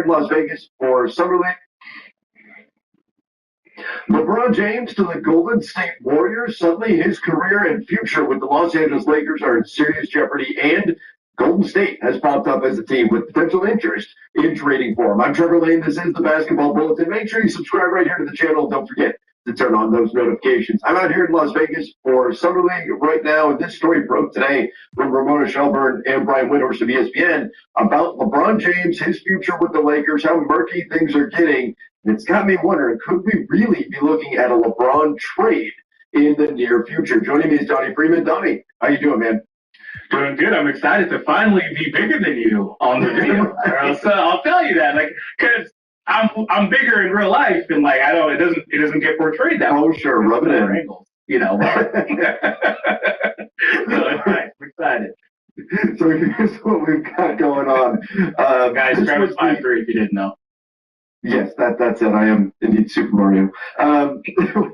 in Las Vegas for Summer League. LeBron James to the Golden State Warriors. Suddenly his career and future with the Los Angeles Lakers are in serious jeopardy, and Golden State has popped up as a team with potential interest in trading for him. I'm Trevor Lane. This is the Basketball Bulletin. Make sure you subscribe right here to the channel. Don't forget to turn on those notifications. I'm out here in Las Vegas for Summer League right now, and this story broke today from Ramona Shelburne and Brian Windhorst of ESPN about LeBron James, his future with the Lakers, how murky things are getting. And it's got me wondering, could we really be looking at a LeBron trade in the near future? Joining me is Donnie Freeman. Donnie, how you doing, man? Doing good. I'm excited to finally be bigger than you on the video. So I'll tell you that, because I'm bigger in real life, and it doesn't get portrayed that way. Oh, sure, rub it in. Angles, so it's nice. I'm excited. So here's what we've got going on, guys. Travis 5'3" if you didn't know. Yes, that's it. I am indeed Super Mario.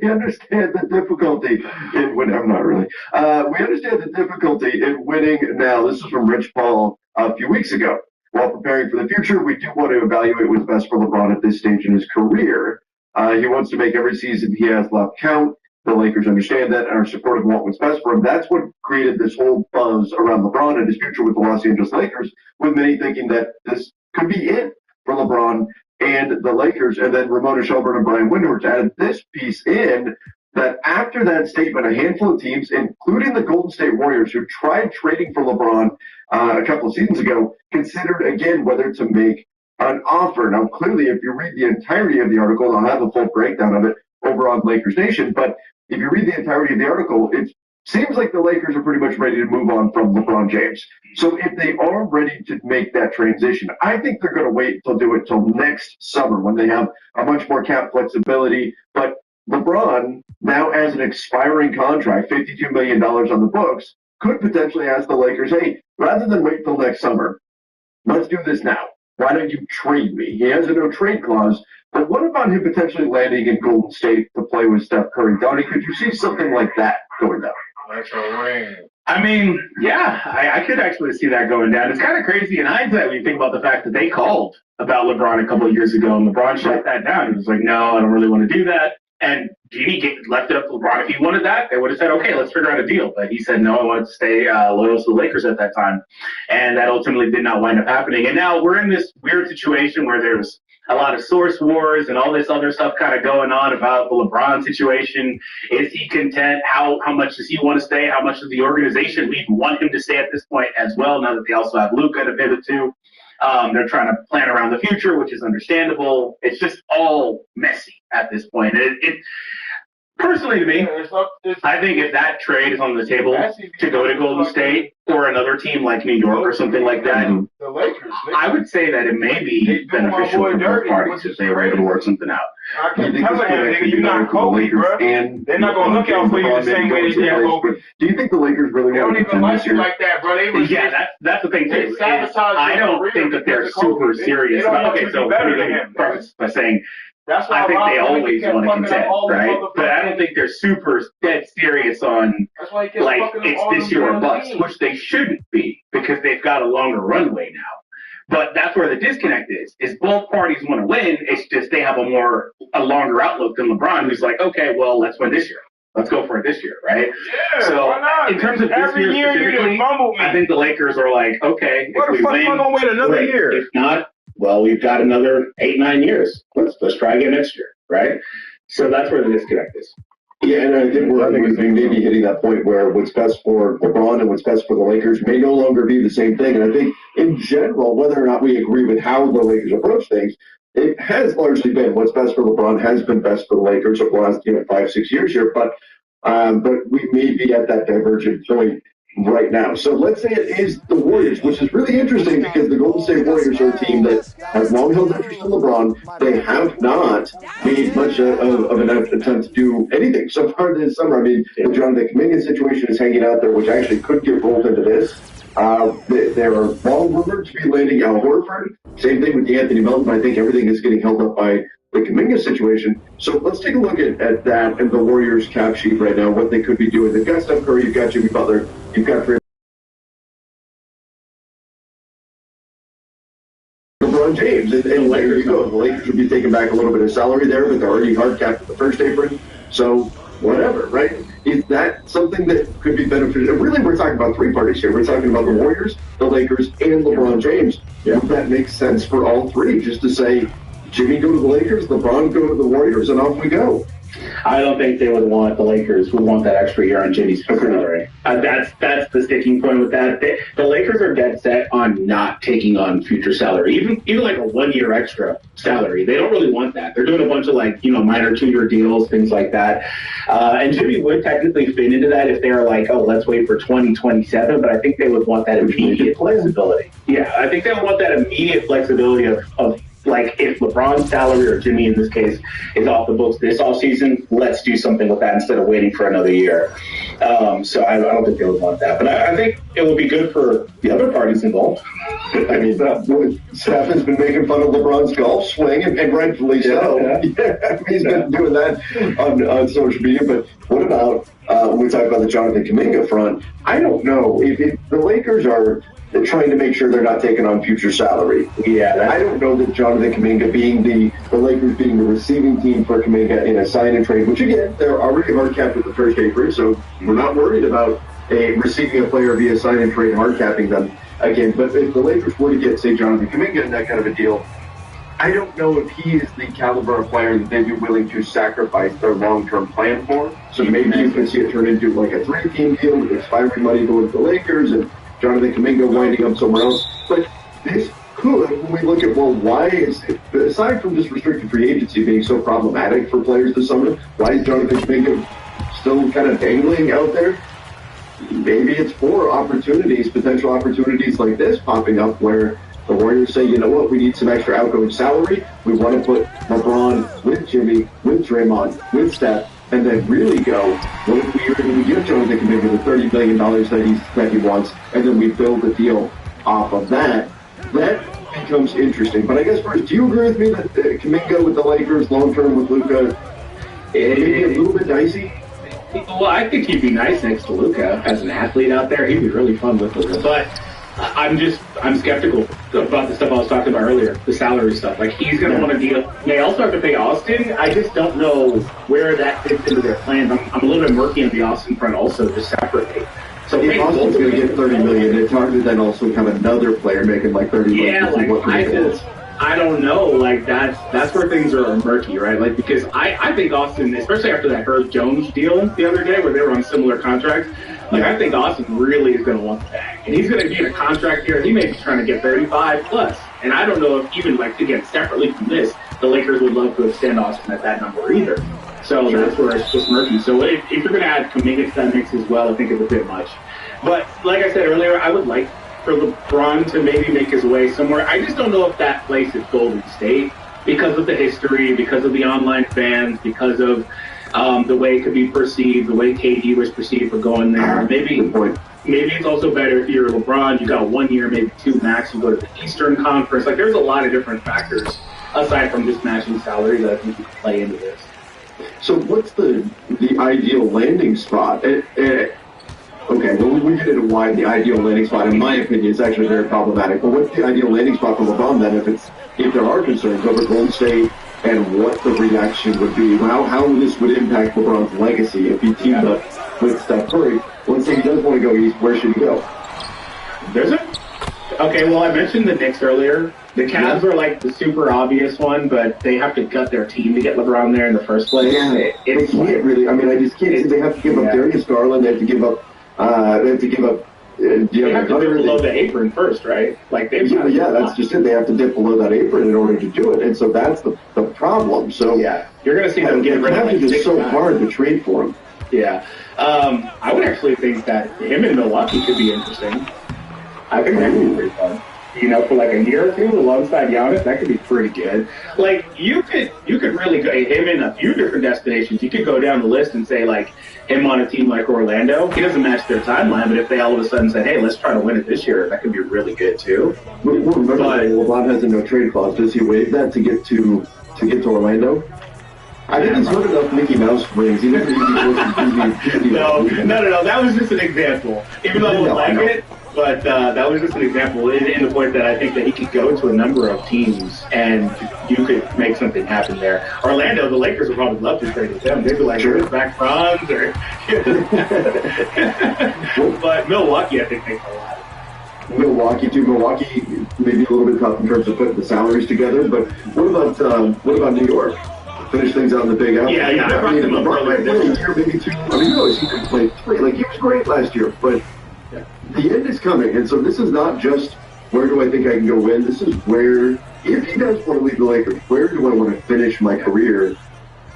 We understand the difficulty in winning. I'm not really. We understand the difficulty in winning now. This is from Rich Paul a few weeks ago. While preparing for the future, we do want to evaluate what's best for LeBron at this stage in his career. He wants to make every season he has left count. The Lakers understand that and are supportive of what's best for him. That's what created this whole buzz around LeBron and his future with the Los Angeles Lakers, with many thinking that this could be it for LeBron and the Lakers. And then Ramona Shelburne and Brian Windhorst added this piece in that after that statement, a handful of teams, including the Golden State Warriors, who tried trading for LeBron a couple of seasons ago, considered again whether to make an offer. Now, clearly, if you read the entirety of the article, and I'll have a full breakdown of it over on Lakers Nation, but if you read the entirety of the article, it seems like the Lakers are pretty much ready to move on from LeBron James. So if they are ready to make that transition, I think they're going to wait till do it till next summer when they have a much more cap flexibility. But LeBron now has an expiring contract, $52 million on the books, could potentially ask the Lakers, hey, rather than wait till next summer, let's do this now. Why don't you trade me? He has a no trade clause. But what about him potentially landing in Golden State to play with Steph Curry? Donnie, could you see something like that going down? That's a ring. I mean, yeah, I could actually see that going down. It's kind of crazy in hindsight when you think about the fact that they called about LeBron a couple of years ago, and LeBron shut that down. He was like, no, I don't really want to do that. And Jeannie left it up to LeBron. If he wanted that, they would have said, okay, let's figure out a deal. But he said, no, I wanted to stay loyal to the Lakers at that time. And that ultimately did not wind up happening. And now we're in this weird situation where there's a lot of source wars and all this other stuff kind of going on about the LeBron situation. Is he content? How much does he want to stay? How much does the organization even want him to stay at this point as well, now that they also have Luka to pivot to? They're trying to plan around the future, which is understandable. It's just all messy at this point. Personally, to me, I think if that trade is on the table to go to Golden State or another team like New York or something like that, the Lakers, I would say that it may be beneficial for both parties if they were able to work something out. I can tell you, nigga, you're not Kobe, bro. And they're not going to look out for you the same way they did Kobe. Do you think the Lakers really They want don't to even like you like that, bro. That's the thing, too. I don't think that they're super serious about it. Okay, so let me preface by saying, I think they always want to contend, right? But I don't think they're super dead serious on, like, it's this year or bust, which they shouldn't be because they've got a longer runway now. But that's where the disconnect is both parties want to win. It's just they have a longer outlook than LeBron, who's like, okay, well, let's win this year. Let's go for it this year, right? Yeah, so why not? In terms of this year specifically, I think the Lakers are like, okay, what if we win, am I going to wait another year? If not, well, we've got another 8-9 years. Let's try again next year, right? So that's where the disconnect is. Yeah, and I think we're maybe hitting that point where what's best for LeBron and what's best for the Lakers may no longer be the same thing. And I think in general, whether or not we agree with how the Lakers approach things, it has largely been what's best for LeBron has been best for the Lakers over the last 5-6 years here. But we may be at that divergent point right now. So let's say it is the Warriors, which is really interesting because the Golden State Warriors are a team that has long held interest in LeBron. They have not made much of an attempt to do anything so far this summer. I mean, the Jonathan Kuminga situation is hanging out there, which actually could get rolled into this. There are long rumored to be landing Al Horford. Same thing with DeAnthony Melton. I think everything is getting held up by the Kuminga situation. So let's take a look at that and the Warriors cap sheet right now, what they could be doing. They've got Steph Curry, you've got Jimmy Butler, you've got LeBron James. James. And there you go. The Lakers would be taking back a little bit of salary there, but they're already hard capped at the first apron. So whatever, right? Is that something that could be beneficial? Really, we're talking about three parties here. We're talking about the Warriors, the Lakers, and LeBron James. Would that make sense for all three? Just to say, Jimmy go to the Lakers, LeBron go to the Warriors, and off we go. I don't think they would want the Lakers would want that extra year on Jimmy's salary. That's the sticking point with that. The Lakers are dead set on not taking on future salary, even like a 1 year extra salary. They don't really want that. They're doing a bunch of minor 2 year deals, things like that. And Jimmy would technically fit into that if they were like, oh, let's wait for 2027. But I think they would want that immediate flexibility. Yeah, I think they would want that immediate flexibility of like if LeBron's salary or Jimmy in this case is off the books this offseason, let's do something with that instead of waiting for another year. So I don't think they would want that. But I think it would be good for the other parties involved. I mean, Steph has been making fun of LeBron's golf swing, and rightfully so. Yeah. He's been doing that on social media. But what about when we talk about the Jonathan Kuminga front? I don't know if the Lakers are trying to make sure they're not taking on future salary. Yeah, I don't know that Jonathan Kuminga being the Lakers being the receiving team for Kuminga in a sign and trade, which again, they're already hard capped at the first apron, so we're not worried about receiving a player via sign and trade hard capping them again. But if the Lakers were to get, say, Jonathan Kuminga in that kind of a deal, I don't know if he is the caliber of player that they'd be willing to sacrifice their long-term plan for. So maybe you can see it turn into like a 3-team deal with expiring money going to the Lakers and Jonathan Kuminga winding up somewhere else. But this could, when we look at, well, why is it, aside from just restricted free agency being so problematic for players this summer, why is Jonathan Kuminga still kind of dangling out there? Maybe it's for opportunities, potential opportunities like this popping up where the Warriors say, you know what, we need some extra outgoing salary. We want to put LeBron with Jimmy, with Draymond, with Steph, and then really go, what if we are going to give Jonathan Kuminga the $30 million that he wants, and then we build a deal off of that? That becomes interesting. But I guess first, do you agree with me that Kuminga with the Lakers, long-term with Luka, maybe a little bit dicey? Well, I think he'd be nice next to Luka as an athlete out there. He'd be really fun with Luka. But I'm skeptical about the stuff I was talking about earlier, the salary stuff. Like, he's going to want to deal. They also have to pay Austin. I just don't know where that fits into their plans. I'm a little bit murky on the Austin front also, just separately. So if Austin's going to get $30 million, it's hard to then also have another player making like $30 million. Yeah, I don't know. Like, that's where things are murky, right? Like, because I think Austin, especially after that Herb Jones deal the other day where they were on similar contracts, like, I think Austin really is going to want the bag. And he's going to get a contract here. He may be trying to get 35 plus. And I don't know if even, like, again, separately from this, the Lakers would love to extend Austin at that number either. So that's where it's just murky. So if you're going to add Kuminga to that mix as well, I think it's a bit much. But like I said earlier, I would like for LeBron to maybe make his way somewhere. I just don't know if that place is Golden State because of the history, because of the online fans, because of the way it could be perceived, the way KD was perceived for going there. Maybe it's also better if you're LeBron, you got 1 year, maybe 2 max, you go to the Eastern Conference. Like, there's a lot of different factors aside from just matching salary that I think you can play into this. So what's the ideal landing spot? Okay, well, we get into why the ideal landing spot, in my opinion, is actually very problematic. But what's the ideal landing spot for LeBron then if there are concerns over Golden State and what the reaction would be? How this would impact LeBron's legacy if he teamed up with Steph Curry? Let's say he does want to go east, where should he go? There's it? Okay, well, I mentioned the Knicks earlier. The Cavs are like the super obvious one, but they have to gut their team to get LeBron there in the first place. Yeah, they can't really. I mean, I just can't. They have to give up Darius Garland. They have to give up. They have to dip below the apron first, right? Like that's just it. They have to dip below that apron in order to do it, and so that's the problem. So yeah, you're going to see them get rid of it. It's so hard to trade for him. Yeah, I would actually think that him in Milwaukee could be interesting. I think that could be pretty fun. You know, for like a year or two alongside Giannis, that could be pretty good. Like, you could really go him in a few different destinations. You could go down the list and say, like, him on a team like Orlando. He doesn't match their timeline, but if they all of a sudden said, hey, let's try to win it this year, that could be really good too. Remember, LeBron has a no trade clause. Does he waive that to get to Orlando? I think he's heard enough Mickey Mouse rings. He never No. That was just an example. Even though I would like it. But that was just an example in the point that I think that he could go to a number of teams and you could make something happen there. Orlando, the Lakers would probably love to trade with them. They'd be like, sure, back Franz or but Milwaukee, I think makes a lot. Milwaukee too. Milwaukee maybe a little bit tough in terms of putting the salaries together. But what about New York? Finish things out in the Big Apple. Yeah. I mean, LeBron might play a year, maybe two. I mean, he could play 3. Like he was great last year, but the end is coming, and so this is not just where do I think I can go win. This is where, if he does want to leave the Lakers, where do I want to finish my career?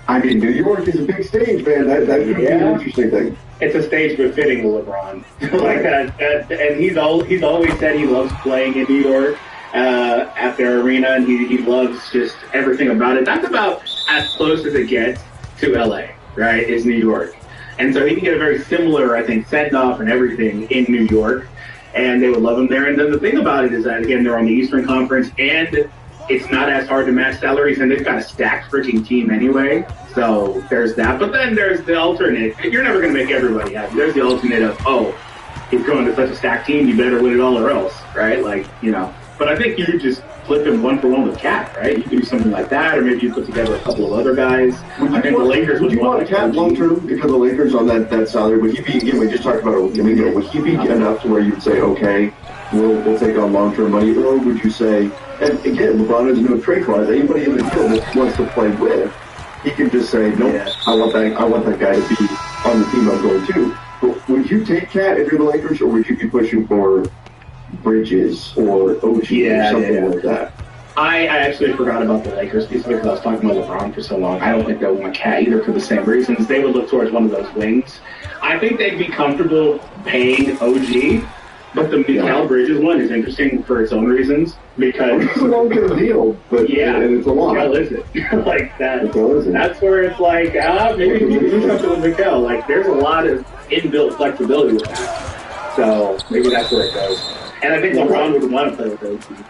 I mean, New York is a big stage, man. That could be an interesting thing. It's a stage befitting LeBron. Like that, and he's always said he loves playing in New York at their arena, and he loves just everything about it. That's about as close as it gets to LA, right? Is New York. And so he can get a very similar, I think, send-off and everything in New York, and they would love him there. And then the thing about it is that, again, they're on the Eastern Conference, and it's not as hard to match salaries, and they've got a stacked freaking team anyway. So there's that. But then there's the alternate. You're never going to make everybody happy. There's the alternate of, he's going to such a stacked team, you better win it all or else, right? Like, But I think you could just flip him 1-for-1 with Cat, right? You could do something like that, or maybe you put together a couple of other guys. I think the Lakers would you want Cat long term because the Lakers on that salary? Would he be? Again, we just talked about it. Would he be enough to where you'd say, okay, we'll take on long term money, or would you say? And again, LeBron has no trade clause. Anybody in the field that wants to play with, he can just say, nope, I want that guy to be on the team I'm going to. But would you take Cat if you're the Lakers, or would you be pushing for Bridges or OG or something like that? I actually forgot about the Lakers piece because I was talking about LeBron for so long. I don't think they would want Cat either for the same reasons. They would look towards one of those wings. I think they'd be comfortable paying OG, but the Mikal Bridges one is interesting for its own reasons because it's a long-term deal, but and it's a lot. Mikal is it? Like that. That's where it's like, maybe we can do something with Mikal. Like there's a lot of inbuilt flexibility with that. So maybe that's where it goes. And I think LeBron would want to play with OG.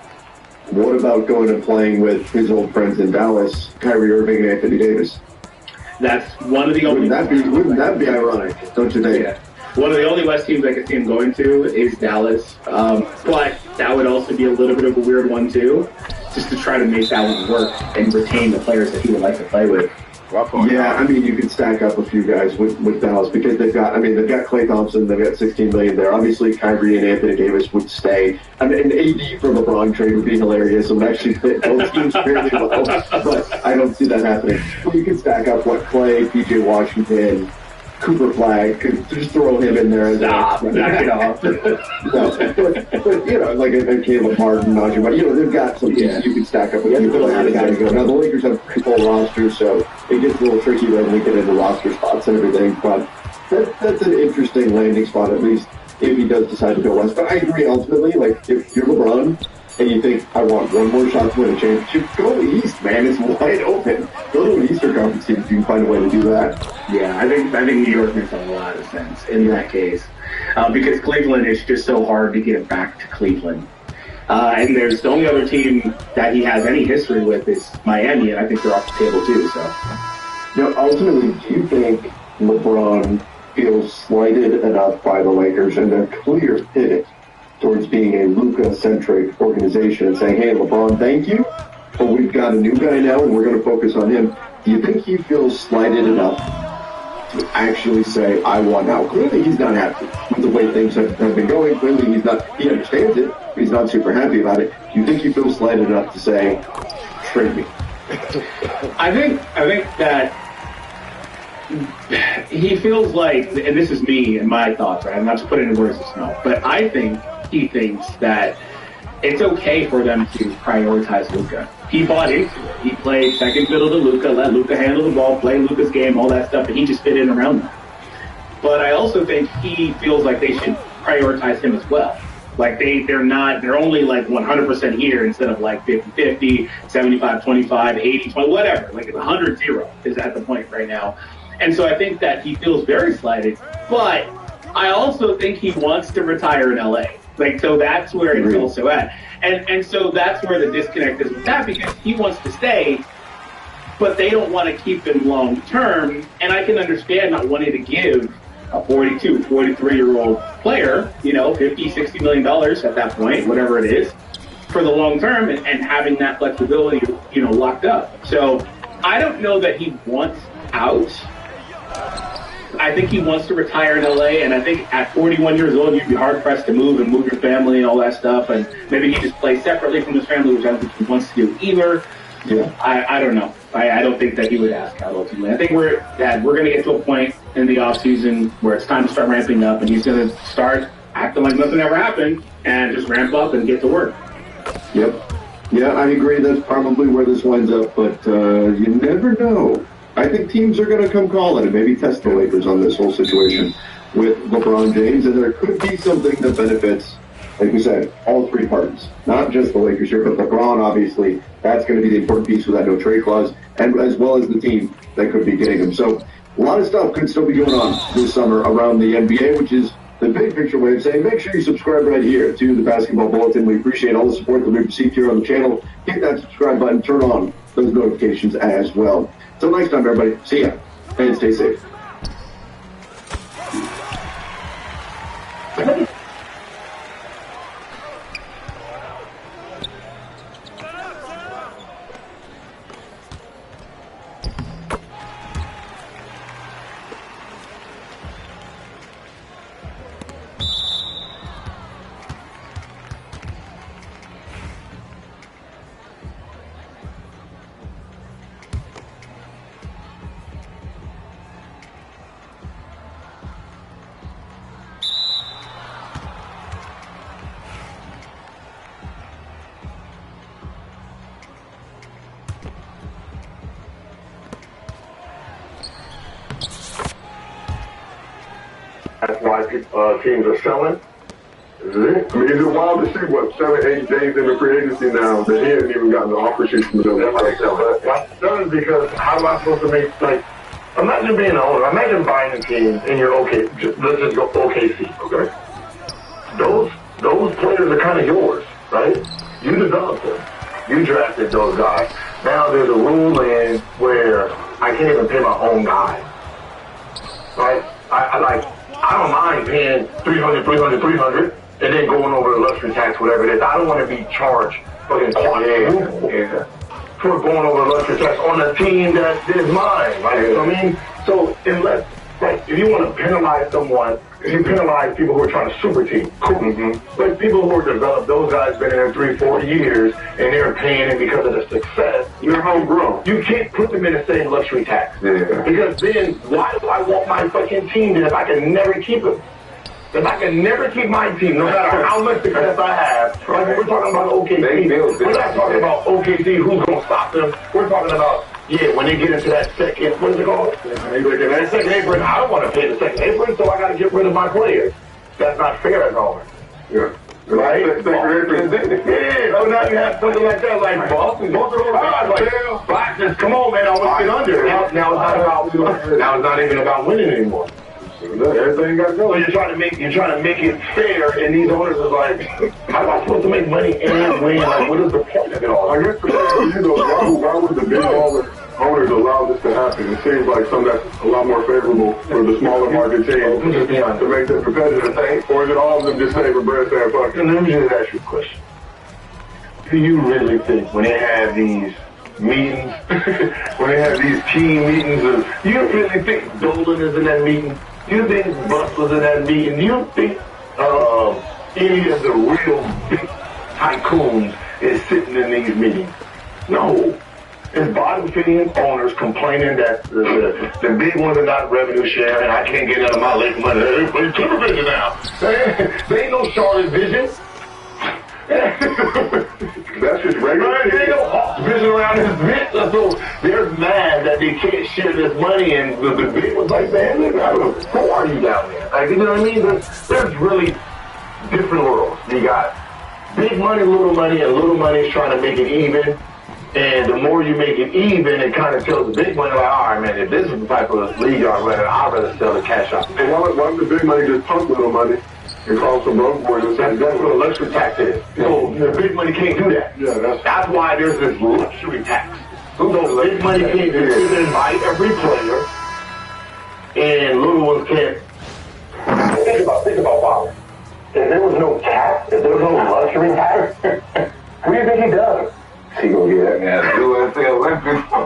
What about going and playing with his old friends in Dallas, Kyrie Irving and Anthony Davis? That's one of the only. Wouldn't that be ironic? Don't you think? Yeah. One of the only West teams I could see him going to is Dallas, but that would also be a little bit of a weird one too, just to try to make that one work and retain the players that he would like to play with. Yeah, I mean, you could stack up a few guys with Dallas because they've got Klay Thompson, they've got $16 million there. Obviously, Kyrie and Anthony Davis would stay. I mean, an AD for LeBron trade would be hilarious. It would actually fit both teams fairly well, but I don't see that happening. But you could stack up Klay, PJ Washington, Cooper Flag, could just throw him in there and knock it off. But like a Caleb Martin, Najee, they've got some teams you can stack up with people that have got to go. Now the Lakers have a full roster, so it gets a little tricky when we get into roster spots and everything. But that's an interesting landing spot, at least if he does decide to go west. But I agree, ultimately, like if you're LeBron and you think I want one more shot to win a championship, go east, man. It's wide open. Go to an Eastern Conference team if you can find a way to do that. Yeah, I think New York makes a lot of sense in that case because Cleveland is just so hard to get back to Cleveland. And there's the only other team that he has any history with is Miami, and I think they're off the table too. So, ultimately, do you think LeBron feels slighted enough by the Lakers and a clear pivot towards being a Luka-centric organization and saying, hey, LeBron, thank you, but we've got a new guy now and we're going to focus on him. Do you think he feels slighted enough to actually say, I want out? Clearly he's not happy with the way things have been going. Clearly he understands it, but he's not super happy about it. Do you think he feels slighted enough to say, trade me? I think that he feels like, and this is me and my thoughts, right? I'm not to put it in words of snow, but I think he thinks that it's okay for them to prioritize Luka. He bought into it. He played second fiddle to Luka, let Luka handle the ball, play Luka's game, all that stuff, and he just fit in around that. But I also think he feels like they should prioritize him as well. Like they're only like 100% here instead of like 50-50, 75-25, 80-20, whatever. Like it's 100-0 is at the point right now. And so I think that he feels very slighted, but I also think he wants to retire in LA. Like, so that's where it's also at. And so that's where the disconnect is with that because he wants to stay, but they don't want to keep him long term. And I can understand not wanting to give a 42, 43-year-old player, you know, $50, $60 million at that point, whatever it is, for the long term, and having that flexibility, you know, locked up. So I don't know that he wants out. I think he wants to retire in LA, and I think at 41 years old, you'd be hard-pressed to move your family and all that stuff, and maybe he just plays separately from his family, which I don't think he wants to do either. Yeah. I don't know. I don't think that he would ask out ultimately. I think we're going to get to a point in the offseason where it's time to start ramping up, and he's going to start acting like nothing ever happened and just ramp up and get to work. Yep. Yeah, I agree. That's probably where this winds up, but you never know. I think teams are going to come calling and maybe test the Lakers on this whole situation with LeBron James, and there could be something that benefits, like we said, all three parties. Not just the Lakers here, but LeBron, obviously. That's going to be the important piece with that no trade clause, and as well as the team that could be getting him. So a lot of stuff could still be going on this summer around the NBA, which is the big picture way of saying make sure you subscribe right here to the Basketball Bulletin. We appreciate all the support that we've received here on the channel. Hit that subscribe button, turn on those notifications as well. Until next time, everybody, see ya, and stay safe. That's why teams are selling. Is it? I mean, it's wild to see what 7-8 days into free agency now that he hasn't even gotten the offer sheet from them. That's selling because how am I supposed to make, like, imagine being an owner. Imagine buying a team and you're okay. Let's just go OKC, okay? Those players are kind of yours, right? You developed them. You drafted those guys. Now there's a rule in where I can't even pay my own guys, right? I don't mind paying $300, and then going over the luxury tax, whatever it is. I don't want to be charged fucking for going over the luxury tax on a team that is mine. Right? You know what I mean? So unless, like, if you want to penalize someone, if you penalize people who are trying to super team, cool. Mm-hmm. But people who are developed, those guys been in there 3-4 years, and they're paying it because of the success. They're homegrown. You can't put them in the same luxury tax. Yeah. Because then, why do I want my fucking team if I can never keep it? If I can never keep my team, no matter how much success I have, like when we're talking about OKC, we're not talking about OKC, who's going to stop them. We're talking about, when they get into that second, what is it called? That second apron, I don't want to pay the second apron, so I got to get rid of my players. That's not fair as owner. Yeah. Right? So now you have something like that, like Boston, both of those guys, like, Boston, come on, man, I want to get under. Now it's not even about winning anymore. Everything got to go. So you're trying to make it fair, and these owners are like, how am I supposed to make money and win? Like, what is the point of it all? I guess why would the big owners allow this to happen? It seems like something that's a lot more favorable for the smaller market teams to make them competitive. Or is it all of them just saving bread saying fuck it? Let me just ask you a question. Do you really think when they have these meetings, when they have these team meetings, do you really think Dolan is in that meeting? Do you think Buck was in that meeting? Do you think any of the real big tycoons is sitting in these meetings? No. It's bottom-feeding owners complaining that the big ones are not revenue sharing. I can't get out of my lake money. Everybody's Clipper vision now. They ain't no Charlotte vision. That's just regular. There ain't no Hawks vision around this bitch. So they're mad that they can't share this money, and the big one's like, man, look, who are you down there? Like, you know what I mean? There's really different worlds. You got big money, little money, and little money is trying to make it even. And the more you make it even, it kind of tells the big money, like, all right, man, if this is the type of league y'all running, I'd rather sell the cash out. And why don't the big money just pump little money? And call some broke boys and say, that's what a luxury tax is. So the big money can't do that. Yeah, that's why there's this luxury tax. So big money can't do this. They invite every player, and little ones can't if there was no cap, if there was no luxury tax, what do you think he does? He gonna get that man. Do it for Olympics. Oh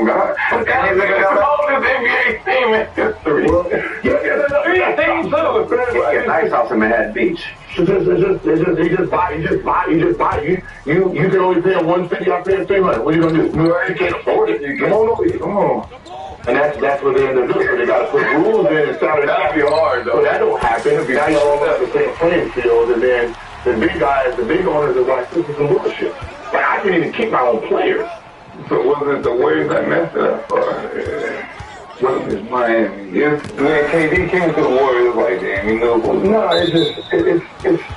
God. NBA team. Get nice off in Manhattan Beach. He just buy. You can only pay him $150. I pay him $300. What are you gonna do? You can't afford it. Come on. And that's what they end up doing. So they gotta put rules in and start it. That'd be hard though. But that don't happen if you all up the same playing field, and then the big guys, the big owners are like, this is some bullshit. Like I can't even keep my own players. So was it the way that messed it up? It's Miami. When KD came to the Warriors, like, damn, he knew. No, it's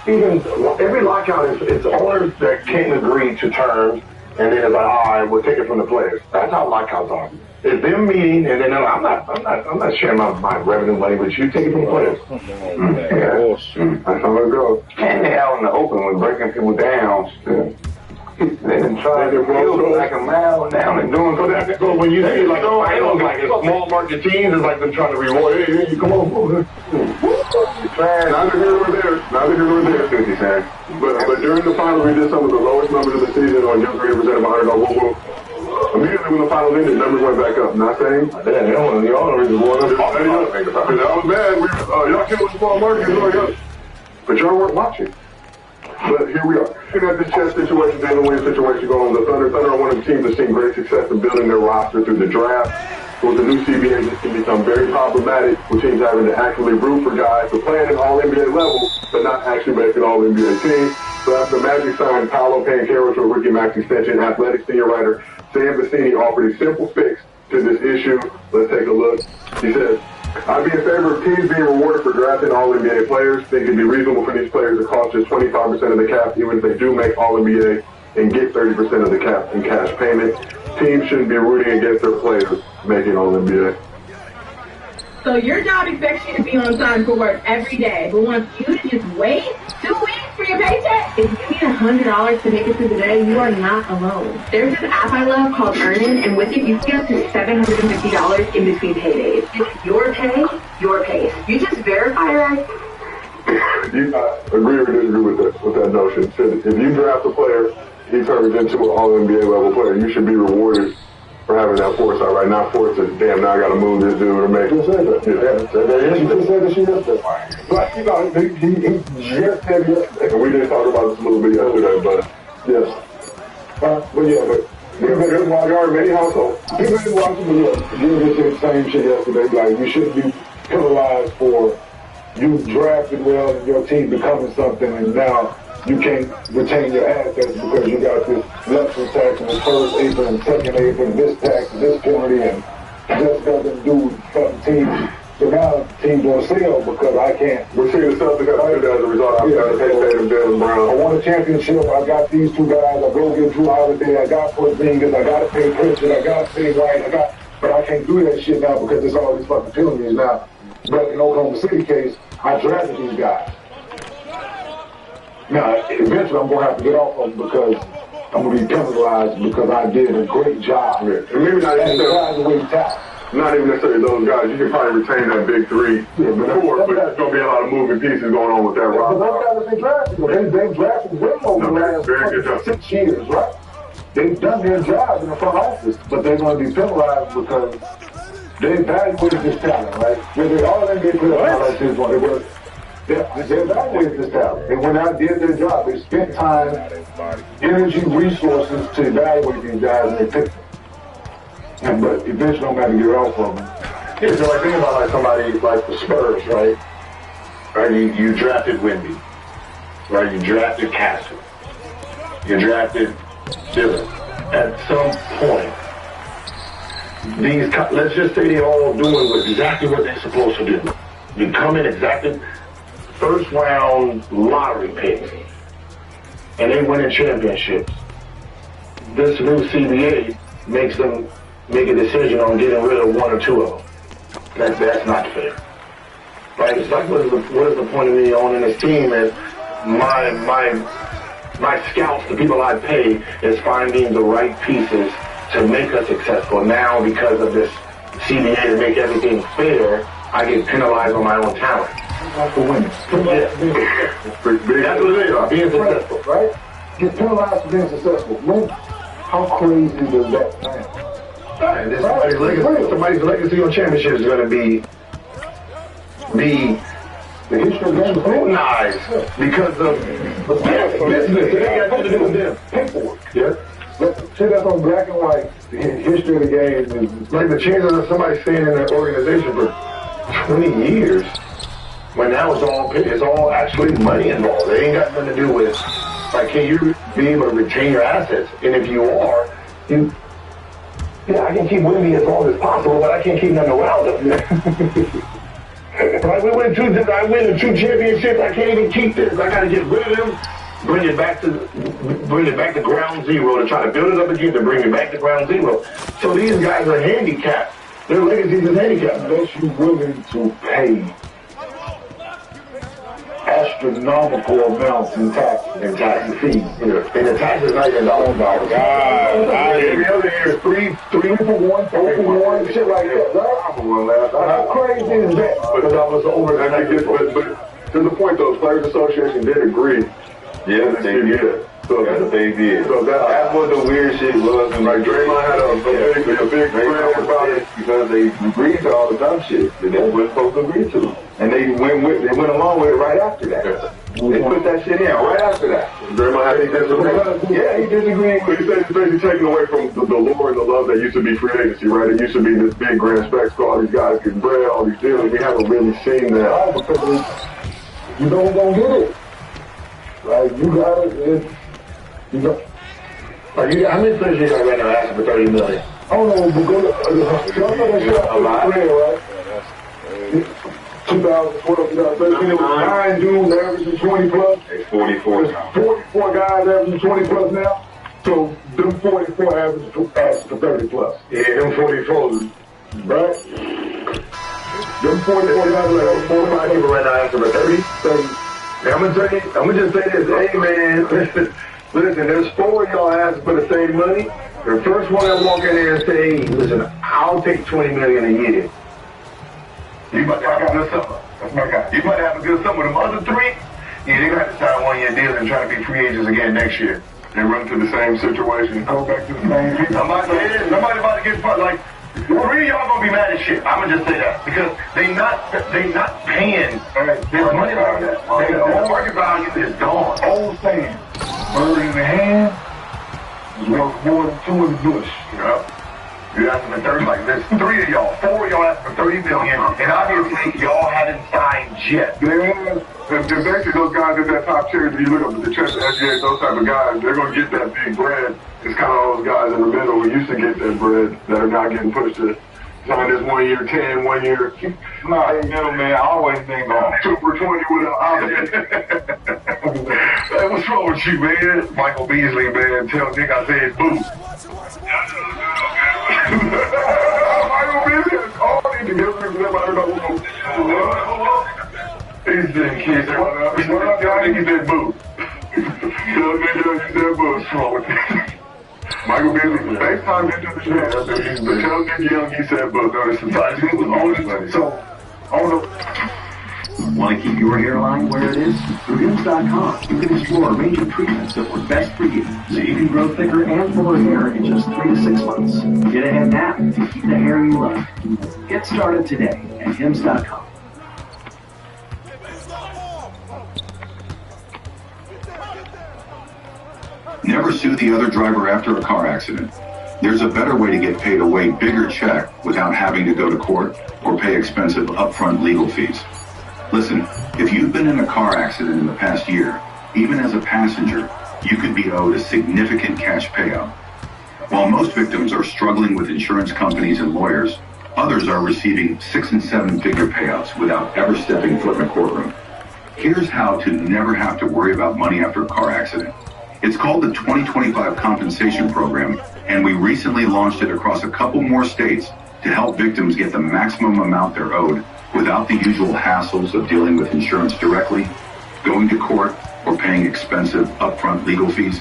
even, every lockout is owners that can't agree to terms, and then it's like, all right, we'll take it from the players. That's how lockouts are. It's them meeting, and then they're like, I'm not sharing my revenue money with you. Take it from the players. That's how it goes. And they out in the open with breaking people down. They done tried to build like a mile down and doing so that. So when you see like a finals, like a small market teams, it's like them trying to reward. Hey, you come on, neither here nor there. But during the finals, we did some of the lowest numbers of the season on just represented by $100. Immediately when the finals ended, numbers went back up. Not saying, y'all don't reason why. That was bad. Y'all killed the small market, but y'all weren't watching. But here we are. Looking at this chess situation, Daniel Williams situation going on, the Thunder are one of the teams that's seen great success in building their roster through the draft. With the new CBA, this can become very problematic with teams having to actively root for guys to play at an All-NBA level, but not actually make an All-NBA team. So after Magic signed Paolo Banchero to a rookie max extension, Athletic senior writer Sam Vecini offered a simple fix to this issue. Let's take a look. He says, I'd be in favor of teams being rewarded for drafting All-NBA players. I think it'd be reasonable for these players to cost just 25% of the cap, even if they do make All-NBA and get 30% of the cap in cash payment. Teams shouldn't be rooting against their players making All-NBA. So your job expects you to be on time for work every day, but wants you to just wait 2 weeks for your paycheck? If you need $100 to make it through the day, you are not alone. There's this app I love called Earnin, and with it, you can get up to $750 in between paydays. It's your pay, your pace. You just verify your ID. Do you agree or disagree with that notion? So if you draft a player, he turns into an All-NBA level player, you should be rewarded for having that foresight, right? Not forced to, damn, now I got to move this dude or make it. She just said that she yesterday. But, he just said yesterday. And we didn't talk about this a little bit yesterday, but, yes. But there's why there are many households. People didn't watch it, but look, you just said the same shit yesterday. Like, you shouldn't be penalized for you drafted well and your team becoming something, and now you can't retain your assets because you got this luxury tax and the first apron and second apron, this tax and this penalty, and just doesn't do something teams. So now teams don't sell because I can't. We're seeing the stuff that got hired as a result. I've got to pay Tatum, Jalen Brown. I won a championship. I got these two guys. I go get Drew Holiday. I got Porzingis. I got to pay Pritchard. I got to pay White. But I can't do that shit now because it's all these fucking penalties now. But in Oklahoma City case, I drafted these guys. Now, eventually I'm going to have to get off of them because I'm going to be penalized because I did a great job. And maybe not even necessarily those guys. You can probably retain that big three. Yeah, but there's going to be a lot of moving pieces going on with that roster. But those guys have been drafted. They've drafted well over the last 6 years, right? They've done their job in the front office, but they're going to be penalized because they evaluated this talent, right? They all NBA players like this one. They evaluated this talent. They went out and did their job. They spent time, energy, resources to evaluate these guys, and they picked them. But eventually I'm going to get off of them. Yeah, so I think about like somebody like the Spurs, right? You drafted Wemby, right? You drafted Castle. You drafted Dillon. At some point, let's just say they're all doing exactly what they're supposed to do. You come in exactly first round lottery picks, and they win championships. This new CBA makes them make a decision on getting rid of one or two of them. That's not fair, right? It's like what is the point of me owning this team? Is my scouts, the people I pay, is finding the right pieces to make us successful. Now, because of this CBA to make everything fair, I get penalized on my own talent. That's for women. That's what it is. Being successful, right? Get penalized for being successful. Men, how crazy does that sound? Right. Somebody's legacy on championships is going to be the history of the game scrutinized because of business. It ain't got nothing to do with them. Paperwork. Yeah. Say that's on black and white. The history of the game is like the chances of somebody staying in that organization for 20 years. When now it's all actually money involved. It ain't got nothing to do with like, can you be able to retain your assets? And if you are, I can keep winning as long as possible, but I can't keep nothing around them. Like I win 2 championships. I can't even keep this. I got to get rid of them, bring it back to ground zero to try to build it up again to bring it back to ground zero. So these guys are handicapped. Their legacy is handicapped. Unless you're willing to pay astronomical amounts in taxes and fees. And the taxes not even $1. Every other year is 3 for 1, 4 for 1, shit like that. How crazy is that? Because I was over there. But to the point, though, Players Association did agree. Yeah, they did. So they did. So that's what the weird shit was. And like Draymond had a big spread about it because they agreed to all the dumb shit that they weren't supposed to agree to. And they went along with it right after that. They put that shit in right after that. Draymond had he disagreed. Yeah, he disagreed. But he said it's basically taking away from the lore and the love that used to be free agency, right? It used to be this big grand spectacle, all these guys getting bread, all these deals. We haven't really seen that. Oh, because you don't get it. Like, you got it. How many players you got right now asking for $30 million? Oh no, but go to a lot, right? 2012, 2013, it was 9 dudes averaging 20 plus. It's 44. There's 44 guys averaging 20 plus now. So them 44 average for 30 plus. Yeah, them 44, right? Them 44 guys like 45 people right now asking for 30. I'm gonna just say this, hey man, listen, there's 4 of y'all asking for the same money. The first one that walk in there and say, hey, listen, I'll take $20 million a year. You about to have a good summer. That's my guy. You about to have a good summer. Them other 3, they're gonna have to sign 1-year deals and try to be free agents again next year. They run through the same situation, go back to the same people. Somebody about to get fucked. Like, 3 of y'all gonna be mad as shit. I'm gonna just say that because they not paying. There's money around that. The market value is gone. Old saying, bird in the hand is worth more than 2 in the bush. Yep. You asking for 30, like there's 3 of y'all, 4 of y'all asking for $30 million, and obviously y'all haven't signed yet. Yeah, and basically those guys at that top tier, if you look up at the chest, SGA, those type of guys, they're gonna get that big bread. It's kind of those guys in the middle who used to get that bread that are not getting pushed to sign this 1 year 10, 1 year. Nah, middleman, I always think about 2 for 20 with an option. Hey, what's wrong with you, man? Michael Beasley, man, tell Nick I said boo. Michael Beasley is all these together. He's saying, kids, y'all think he said boo. You said boo. What's wrong with you? Michael Beasley, FaceTime into the show. But tell Nick Young he said boo. So, I don't know. Want to keep your hairline where it is? Through Hims.com, you can explore a range of treatments that work best for you, so you can grow thicker and fuller hair in just 3 to 6 months. Get ahead now to keep the hair you love. Get started today at Hims.com. Never sue the other driver after a car accident. There's a better way to get paid a way bigger check without having to go to court or pay expensive upfront legal fees. Listen, if you've been in a car accident in the past year, even as a passenger, you could be owed a significant cash payout. While most victims are struggling with insurance companies and lawyers, others are receiving 6- and 7-figure payouts without ever stepping foot in a courtroom. Here's how to never have to worry about money after a car accident. It's called the 2025 Compensation Program, and we recently launched it across a couple more states to help victims get the maximum amount they're owed without the usual hassles of dealing with insurance directly, going to court, or paying expensive upfront legal fees.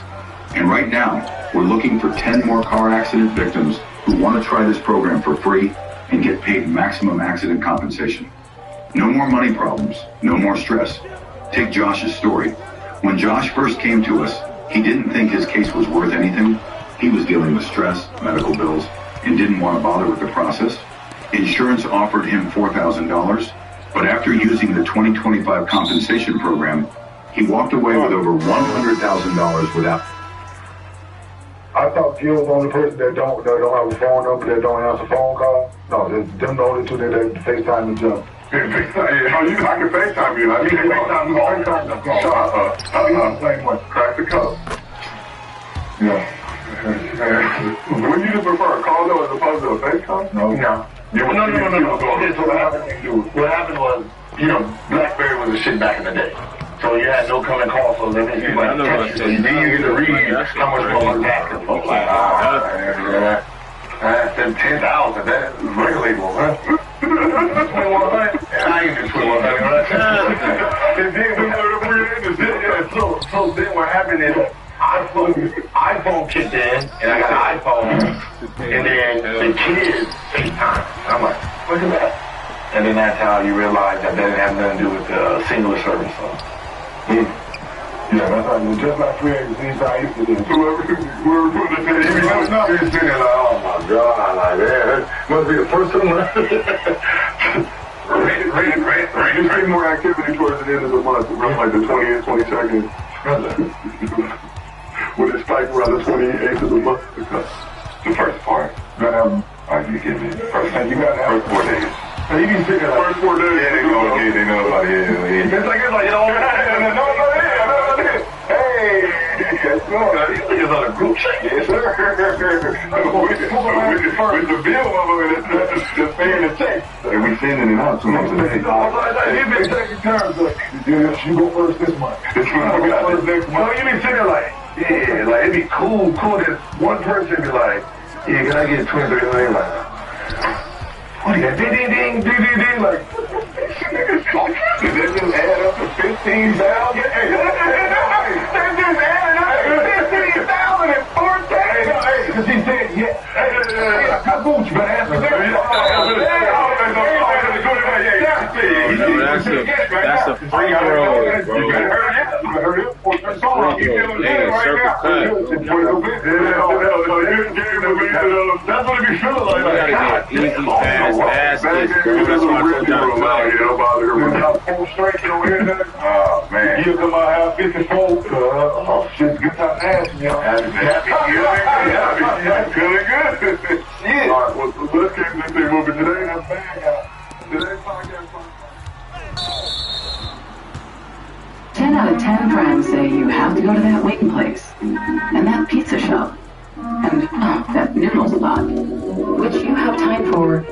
And right now, we're looking for 10 more car accident victims who want to try this program for free and get paid maximum accident compensation. No more money problems, no more stress. Take Josh's story. When Josh first came to us, he didn't think his case was worth anything. He was dealing with stress, medical bills, and didn't want to bother with the process. Insurance offered him $4,000, but after using the 2025 compensation program, he walked away with over $100,000 without. I thought you was the only person that don't have a phone number, that don't answer phone calls. No, them the only two that FaceTime each other. Yeah, I can FaceTime you. I can FaceTime call. Same way. Crack the code. Yeah. Would you just prefer a call though as opposed to a FaceTime? No. No. What happened was, BlackBerry was a shit back in the day. So you had no coming call, so that means you might text you. So then you get to read how much more back and forth. Like, that's 10,000. That's regulable, huh? 2,100? I ain't do 2,100, right? And then we go to free. So then what happened is iPhone kicked in, and I got an iPhone, and then the kids FaceTime. I'm like, look at that. And then that's how you realize that didn't have nothing to do with the singular service. So. Yeah, that's how you just like free agency. That's how I used to do. Whoever put the thing, he's sitting like, oh my God, like, man, that must be the first of the month. Rated more activity towards the end of the month, around like the 20th, 22nd. Would it spike around the 28th of the month? The first part. Alright, you get me. First 4 days. So you be sitting there like, first 4 days. Yeah, they know about it. It's like, hey, these niggas on a group chat. Yes, sir. With the bill over it, just paying the check. And we sending it out to them today. you've been taking turns. You go first this month. This month, we got this next month. So you be sitting there like, yeah, like it'd be cool that one person be like, yeah, can I get 23 million? Like, what do you got? Ding, like, did that just add up to 15,000? That just added up to 15,000 and 4K. Because he said, yeah, kaboom, you better answer That's a free throw, bro. You better hurry up. That's what it be feeling like. You gotta get easy, fast baskets, bro. That's what I told y'all. Oh, man. You come out have 54. Oh, shit, good time to ask me. Feeling good. Yeah. All right, well, let's keep this thing moving today. That's bad, guys. Today's podcast. 10 out of 10 friends say you have to go to that wing place, and that pizza shop, and that noodle spot, which you have time for.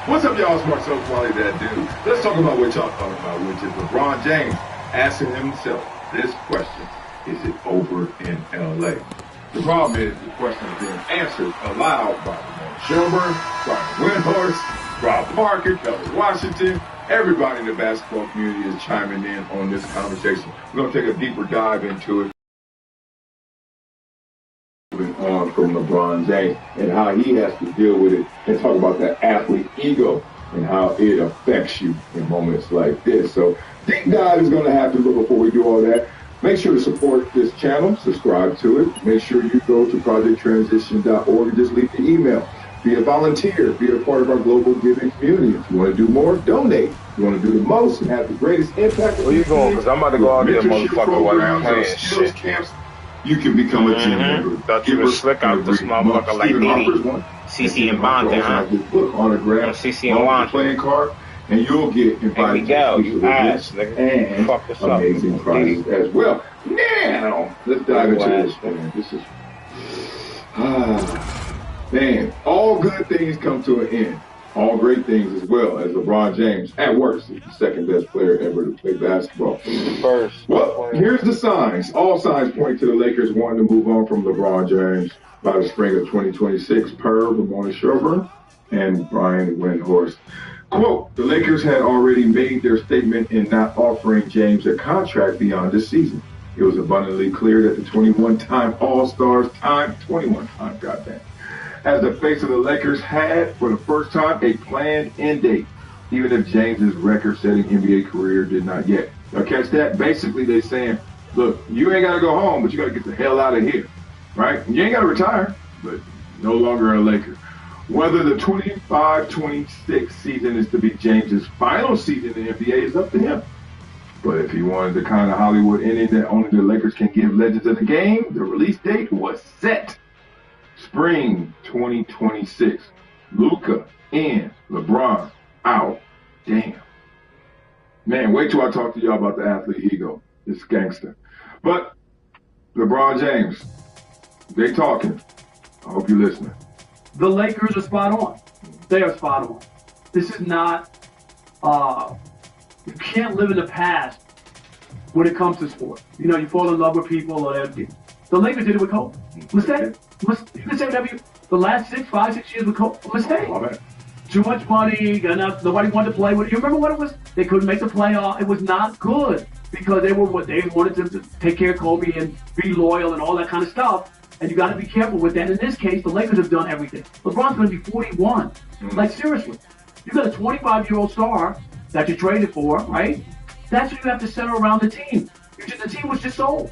What's up, y'all? It's Marcel Quality, that dude. Let's talk about what y'all talking about, which is LeBron James asking himself this question: is it over in LA? The problem is the question is being answered aloud by Shelburne, Brian Windhorst, Rob Parker, Kelly Washington. Everybody in the basketball community is chiming in on this conversation. We're going to take a deeper dive into it. On from LeBron James and how he has to deal with it, and talk about that athlete ego and how it affects you in moments like this. So deep dive is going to happen, but before we do all that, make sure to support this channel, subscribe to it, make sure you go to projecttransition.org and just leave the email. Be a volunteer, be a part of our global giving community. If you want to do more, donate. If you want to do the most and have the greatest impact. Where you going? Because I'm about to go out there, motherfucker, while I'm playing shit. Camps, you can become a gym member. Thought you were slick out this motherfucker like Diddy. CC and Bonding, huh? Book autograph, CC and Bonding. Playing card, and you'll get invited to you ass, nigga. And fuck this up. Amazing prizes as well. Now, let's dive into this, man. This is, man, all good things come to an end. All great things as well, as LeBron James, at worst, is the second best player ever to play basketball. Well, here's the signs. All signs point to the Lakers wanting to move on from LeBron James by the spring of 2026, per Ramona Sherburne and Brian Windhorst. Quote, the Lakers had already made their statement in not offering James a contract beyond this season. It was abundantly clear that the 21-time All-Stars, 21-time, goddamn, as the face of the Lakers had, for the first time, a planned end date, even if James's record-setting NBA career did not yet. Now catch that? Basically, they're saying, look, you ain't got to go home, but you got to get the hell out of here, right? You ain't got to retire, but no longer a Laker. Whether the 25-26 season is to be James's final season in the NBA is up to him. But if he wanted the kind of Hollywood ending that only the Lakers can give legends of the game, the release date was set. Spring 2026. Luka in, LeBron out. Damn. Man, wait till I talk to y'all about the athlete ego. It's gangster. But LeBron James, they talking. I hope you're listening. The Lakers are spot on. They are spot on. This is not, you can't live in the past when it comes to sport. You know, you fall in love with people or everything. The Lakers did it with Kobe. Mistake. You can say whatever you, the last 5, 6 years with Kobe, mistake. Oh, Too much money, enough, nobody wanted to play with it. You remember what it was? They couldn't make the playoff. It was not good because they wanted to take care of Kobe and be loyal and all that kind of stuff. And you got to be careful with that. In this case, the Lakers have done everything. LeBron's going to be 41. Like, seriously. You got a 25-year-old star that you traded for, right? That's what you have to center around the team. The team was just sold.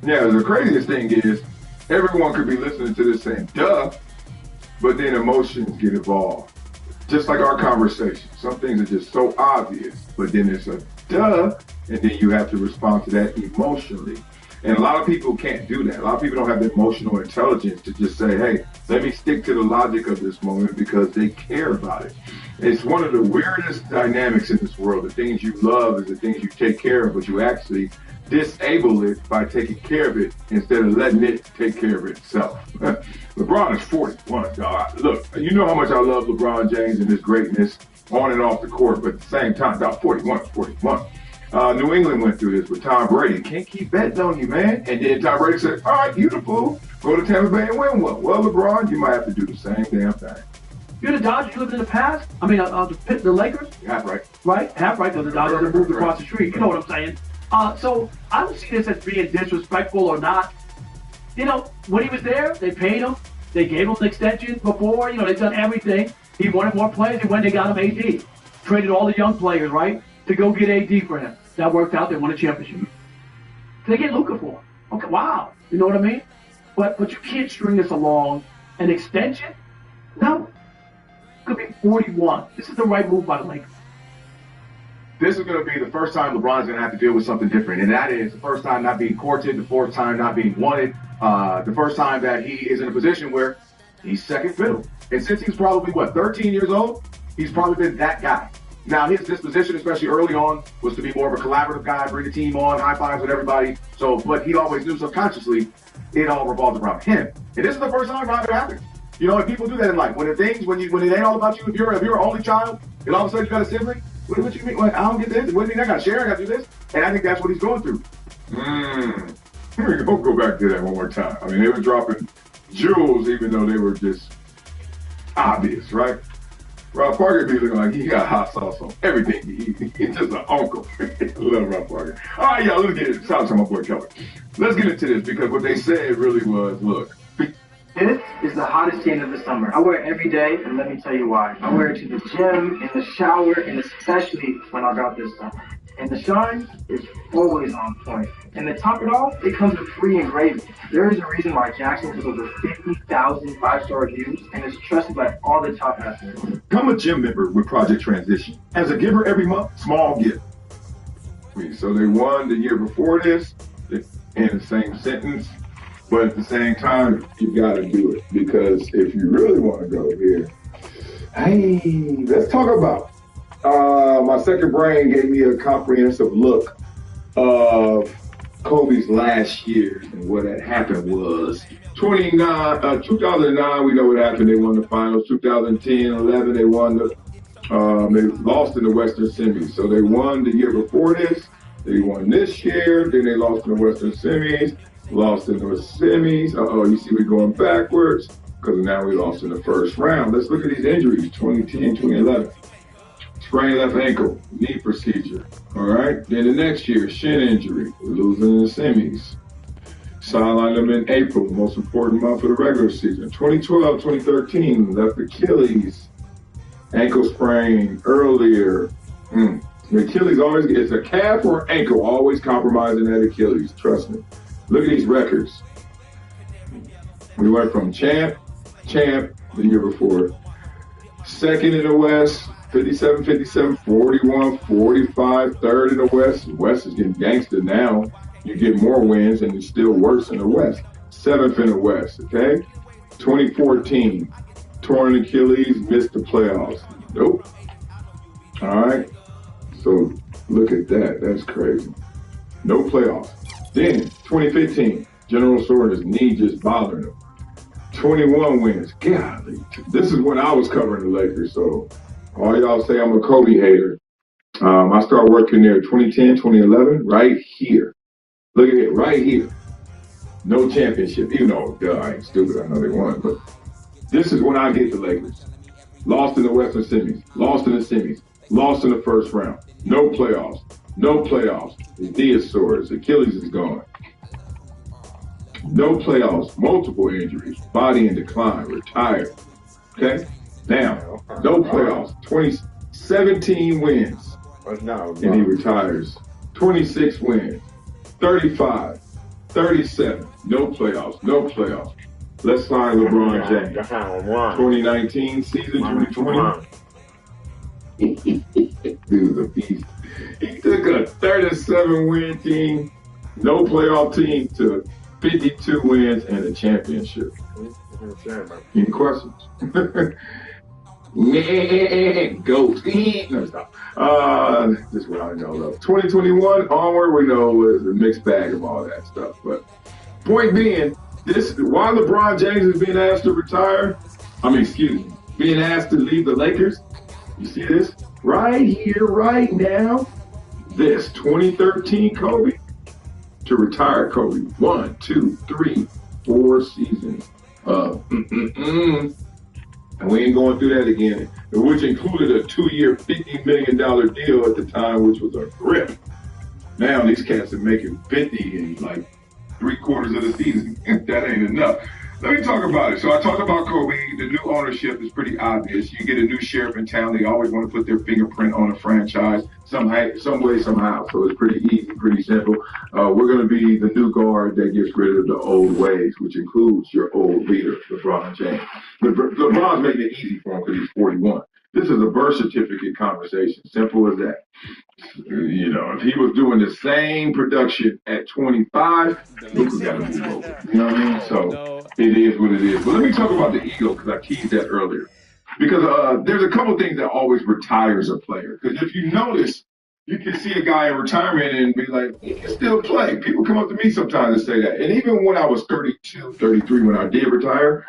Yeah, the craziest thing is everyone could be listening to this saying, duh, but then emotions get involved. Just like our conversation. Some things are just so obvious, but then it's a duh, and then you have to respond to that emotionally. And a lot of people can't do that. A lot of people don't have the emotional intelligence to just say, hey, let me stick to the logic of this moment because they care about it. It's one of the weirdest dynamics in this world. The things you love is the things you take care of, but you actually disable it by taking care of it instead of letting it take care of itself. LeBron is 41, dog. Look, you know how much I love LeBron James and his greatness on and off the court, but at the same time, dog, 41. New England went through this with Tom Brady. Can't keep betting on you, man. And then Tom Brady said, all right, you the fool. Go to Tampa Bay and win one. Well, LeBron, you might have to do the same damn thing. You're the Dodgers. You lived in the past. I mean, the Lakers. Half right. Right? Half right, because the Dodgers have moved across the street. You know what I'm saying? So I don't see this as being disrespectful or not. You know, when he was there, they paid him. They gave him an extension before. You know, they've done everything. He wanted more players, and when they got him AD. Traded all the young players, right, to go get AD for him. That worked out. They won a championship. They get Luka for him. Okay, wow. You know what I mean? But you can't string this along. An extension? No. Could be 41. This is the right move by the Lakers. This is going to be the first time LeBron's going to have to deal with something different, and that is the first time not being courted, the fourth time not being wanted, the first time that he is in a position where he's second fiddle. And since he's probably, 13 years old, he's probably been that guy. Now, his disposition, especially early on, was to be more of a collaborative guy, bring the team on, high fives with everybody. So, but he always knew subconsciously it all revolves around him. And this is the first time it happens. You know, and people do that in life. When it ain't all about you, if you're an only child, and all of a sudden you got a sibling, what you mean? Like, I don't get this. What do you mean? I got to share. I got to do this. And I think that's what he's going through. Here we go back to that one more time. I mean, they were dropping jewels even though they were just obvious, right? Rob Parker be looking like he got hot sauce on everything he eats. He's just an uncle. I love Rob Parker. All right, y'all, let's get it. Shout out to my boy Kelly. Let's get into this because what they said really was, look. This is the hottest game of the summer. I wear it every day, and let me tell you why. I wear it to the gym, in the shower, and especially when I got this done. And the shine is always on point. And to top it off, it comes with free engraving. There is a reason why Jackson has over 50,000 5-star reviews and is trusted by all the top athletes. Become a gym member with Project Transition. As a giver every month, small gift. So they won the year before this in the same sentence. But at the same time, you got to do it because if you really want to go here, hey, let's talk about my second brain gave me a comprehensive look of Kobe's last year, and what had happened was 2009, we know what happened. They won the finals. 2010, 11, they won the. They lost in the Western semis. So they won the year before this. They won this year. Then they lost in the Western semis. Lost in the semis. You see, we're going backwards because now we lost in the first round. Let's look at these injuries. 2010, 2011. Sprained left ankle, knee procedure. All right. Then the next year, shin injury. We're losing in the semis. Sidelined them in April, the most important month of the regular season. 2012, 2013, left Achilles. Ankle sprain earlier. The Achilles always, it's a calf or ankle, always compromising that Achilles. Trust me. Look at these records. We went from champ, the year before. Second in the West, 57, 41, 45. Third in the West. The West is getting gangster now. You get more wins and it's still worse in the West. Seventh in the West, okay? 2014, torn Achilles, missed the playoffs. Nope. All right. So look at that. That's crazy. No playoffs. Then 2015, general soreness, knee just bothering him. 21 wins. Golly. This is when I was covering the Lakers. So all y'all say I'm a Kobe hater. I started working there 2010, 2011, right here. Look at it, right here. No championship. Even though, I ain't stupid. I know they won. But this is when I get the Lakers. Lost in the Western semis. Lost in the semis. Lost in the first round. No playoffs. No playoffs. His knee is sore. His Achilles is gone. No playoffs. Multiple injuries. Body in decline. Retired. Okay? Now, no playoffs. 17 wins. And he retires. 26 wins. 35. 37. No playoffs. No playoffs. Let's sign LeBron James. 2019 season, 2020. Dude's a beast. He took a 37-win team, no playoff team, to 52 wins and a championship. Any questions? Goat. No, stop. This is what I know, though. 2021 onward, we know it's a mixed bag of all that stuff. But point being, why LeBron James is being asked to retire, being asked to leave the Lakers, you see this? Right here, right now, this 2013 Kobe, to retire Kobe. 1, 2, 3, 4 seasons. And we ain't going through that again, which included a 2-year, $50 million deal at the time, which was a grip. Now these cats are making 50 in like 3/4 of the season. That ain't enough. Let me talk about it. So I talked about Kobe. The new ownership is pretty obvious. You get a new sheriff in town. They always want to put their fingerprint on a franchise some way, somehow. So it's pretty easy, pretty simple. We're going to be the new guard that gets rid of the old ways, which includes your old leader, LeBron James. LeBron's making it easy for him because he's 41. This is a birth certificate conversation. Simple as that. You know, if he was doing the same production at 25, look who got to move over. You know what I mean? So it is what it is. But let me talk about the ego because I teased that earlier. Because there's a couple things that always retires a player. Because if you notice, you can see a guy in retirement and be like, he can still play. People come up to me sometimes and say that. And even when I was 32, 33, when I did retire,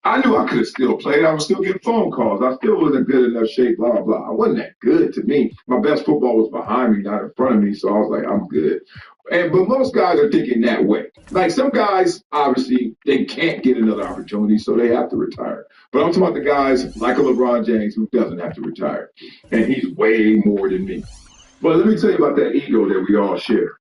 I knew I could have still played. I was still getting phone calls. I still wasn't good enough shape, blah, blah. I wasn't that good to me. My best football was behind me, not in front of me. So I was like, I'm good. But most guys are thinking that way. Like some guys, obviously, they can't get another opportunity, so they have to retire. But I'm talking about the guys like a LeBron James who doesn't have to retire. And he's way more than me. But let me tell you about that ego that we all share.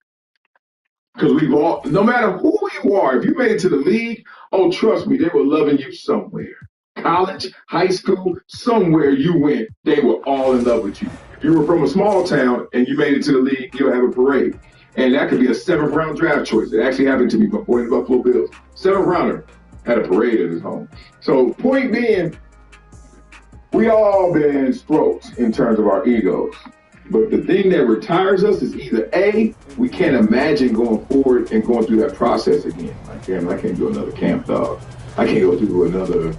Because we've all, no matter who you are, if you made it to the league, oh, trust me, they were loving you somewhere. College, high school, somewhere you went, they were all in love with you. If you were from a small town and you made it to the league, you'll have a parade. And that could be a 7th round draft choice. It actually happened to me before in the Buffalo Bills. 7th rounder had a parade at his home. So point being, we all been stroked in terms of our egos. But the thing that retires us is either A, we can't imagine going forward and going through that process again. Like, damn, I can't do another camp dog. I can't go through another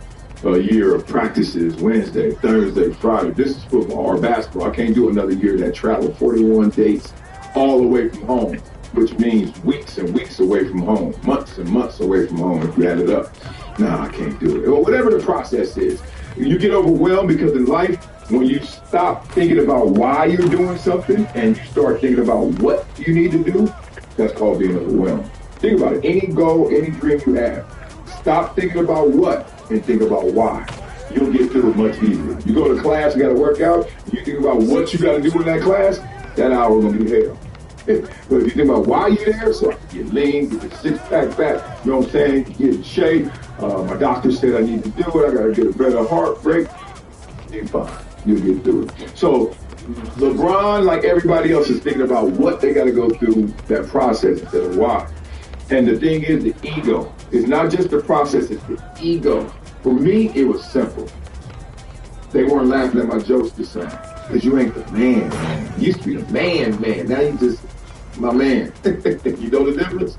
year of practices, Wednesday, Thursday, Friday. This is football or basketball. I can't do another year that travel 41 dates all the way from home. which means weeks and weeks away from home, months and months away from home if you add it up. No, I can't do it. Or whatever the process is. You get overwhelmed because in life, when you stop thinking about why you're doing something and you start thinking about what you need to do, that's called being overwhelmed. Think about it. Any goal, any dream you have, stop thinking about what and think about why. You'll get through it much easier. You go to class, you got to work out, you think about what you got to do in that class, that hour is going to be hell. But if you think about why you're there, so I can get lean, get the six-pack fat, you know what I'm saying, get in shape. My doctor said I need to do it. I got to get a better heart rate. You're fine. You'll get through it. So LeBron, like everybody else, is thinking about what they got to go through that process instead of why. And the thing is, the ego. It's not just the process, it's the ego. For me, it was simple. They weren't laughing at my jokes the same. Because you ain't the man. You used to be the man. Now you just my man. You know the difference?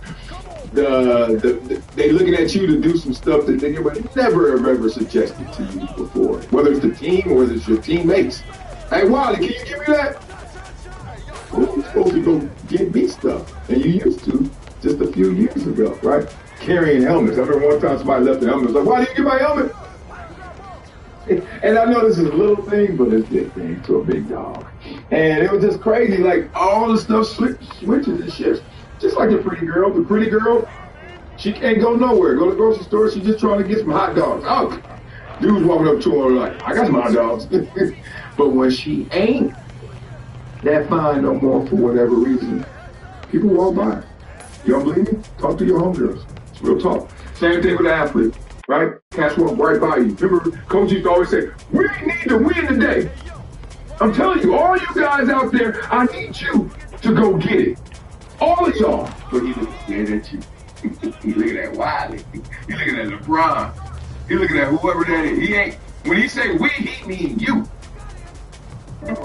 They looking at you to do some stuff that they never have ever suggested to you before. Whether it's the team or whether it's your teammates. Hey, Wally, can you give me that? Well, you're supposed to go get me stuff. And you used to just a few years ago, right? Carrying helmets. I remember one time somebody left the helmet. I was like, why did you get my helmet? And I know this is a little thing, but it's a big thing to a big dog. And it was just crazy. Like, all the stuff switches and shifts. Just like the pretty girl. The pretty girl, she can't go nowhere. Go to the grocery store, she's just trying to get some hot dogs. Oh, dude's walking up to her like, I got some hot dogs. But when she ain't that fine no more for whatever reason, people walk by. You don't believe me? Talk to your homegirls. It's real talk. Same thing with an athlete, right? Cats walk right by you. Remember, coach used to always say, we need to win today. I'm telling you, all you guys out there, I need you to go get it. All of y'all. But he looking dead at you. He looking at Wiley. He looking at LeBron. He looking at whoever that is. He ain't, when he say we, he mean you.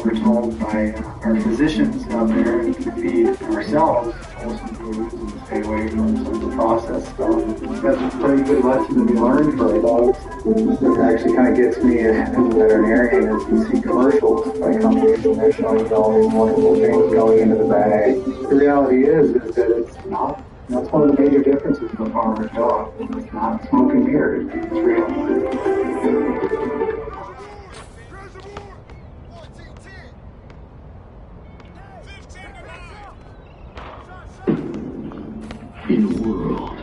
We're told by our physicians out there to be ourselves, also to stay away from some of the process stuff. That's a pretty good lesson to be learned for adults. It actually kind of gets me as a veterinarian as you see commercials by companies and they're showing you all these wonderful things going into the bag. The reality is that it's not. That's one of the major differences with a farmer's dog. It's not smoke and mirrors. It's real. In a world